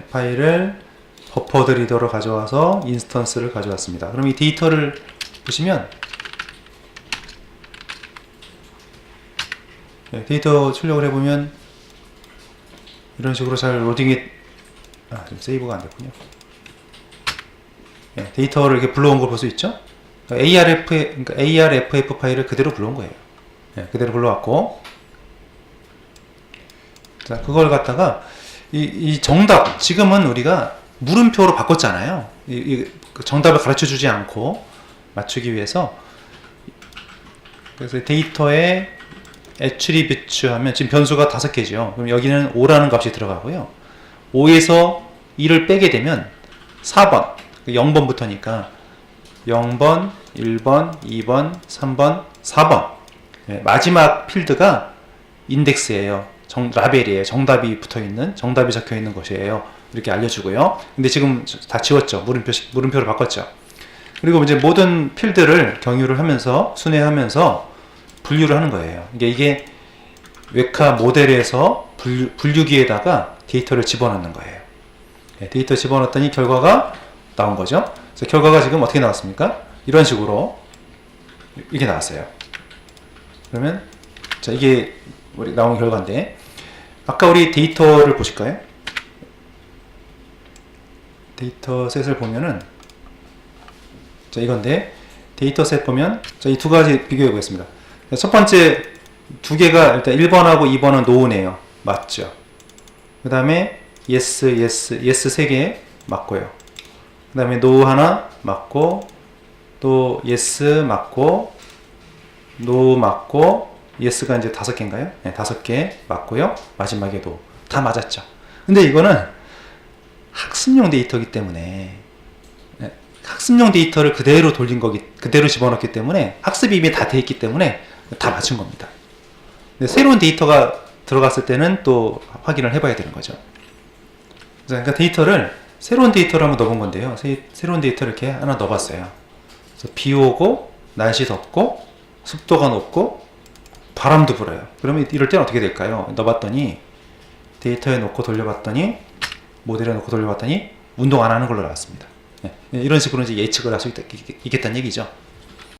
파일을 버퍼드 리더로 가져와서 인스턴스를 가져왔습니다. 그럼 이 데이터를 보시면 데이터 출력을 해보면 이런 식으로 잘 로딩이 좀 세이브가 안 됐군요. 네, 데이터를 이렇게 불러온 걸 볼 수 있죠? 그러니까 ARFF 파일을 그대로 불러온 거예요. 네, 그대로 불러왔고, 자, 그걸 갖다가 이 정답, 지금은 우리가 물음표로 바꿨잖아요. 그 정답을 가르쳐 주지 않고 맞추기 위해서. 그래서 데이터에 attribute 하면 지금 변수가 5개죠. 그럼 여기는 5라는 값이 들어가고요. 5에서 2를 빼게 되면 4번, 0번부터니까 0번, 1번, 2번, 3번, 4번. 네, 마지막 필드가 인덱스예요. 라벨이에요. 정답이 붙어있는, 정답이 적혀있는 것이에요. 이렇게 알려주고요. 근데 지금 다 지웠죠. 물음표로 바꿨죠. 그리고 이제 모든 필드를 경유를 하면서, 순회하면서 분류를 하는 거예요. 이게 웨카 모델에서 분류기에다가 데이터를 집어넣는 거예요. 네, 데이터 집어넣었더니 결과가 나온 거죠. 그래서 결과가 지금 어떻게 나왔습니까? 이런 식으로 이렇게 나왔어요. 그러면 자, 이게 우리 나온 결과인데, 아까 우리 데이터를 보실까요? 데이터 셋을 보면은, 자, 이건데, 데이터 셋 보면, 자, 이 두 가지 비교해 보겠습니다. 첫 번째 두 개가 일단 1번하고 2번은 노우네요. 맞죠? 그 다음에 yes, yes, yes 3개 맞고요. 그 다음에 no 하나 맞고, 또 yes 맞고, no 맞고, yes가 이제 5개인가요? 네, 5개 맞고요. 마지막에도 다 맞았죠. 근데 이거는 학습용 데이터이기 때문에, 네, 학습용 데이터를 그대로 돌린 그대로 집어넣기 때문에, 학습이 이미 다 돼 있기 때문에 다 맞춘 겁니다. 근데 새로운 데이터가 들어갔을 때는 또 확인을 해봐야 되는 거죠. 그러니까 데이터를 새로운 데이터를 한번 넣어본 건데요. 새로운 데이터를 이렇게 하나 넣어봤어요. 그래서 비 오고, 날씨 덥고, 습도가 높고, 바람도 불어요. 그러면 이럴 때는 어떻게 될까요? 넣어봤더니, 데이터에 놓고 돌려봤더니, 모델에 놓고 돌려봤더니 운동 안 하는 걸로 나왔습니다. 네, 이런 식으로 이제 예측을 할 수 있겠다는 얘기죠.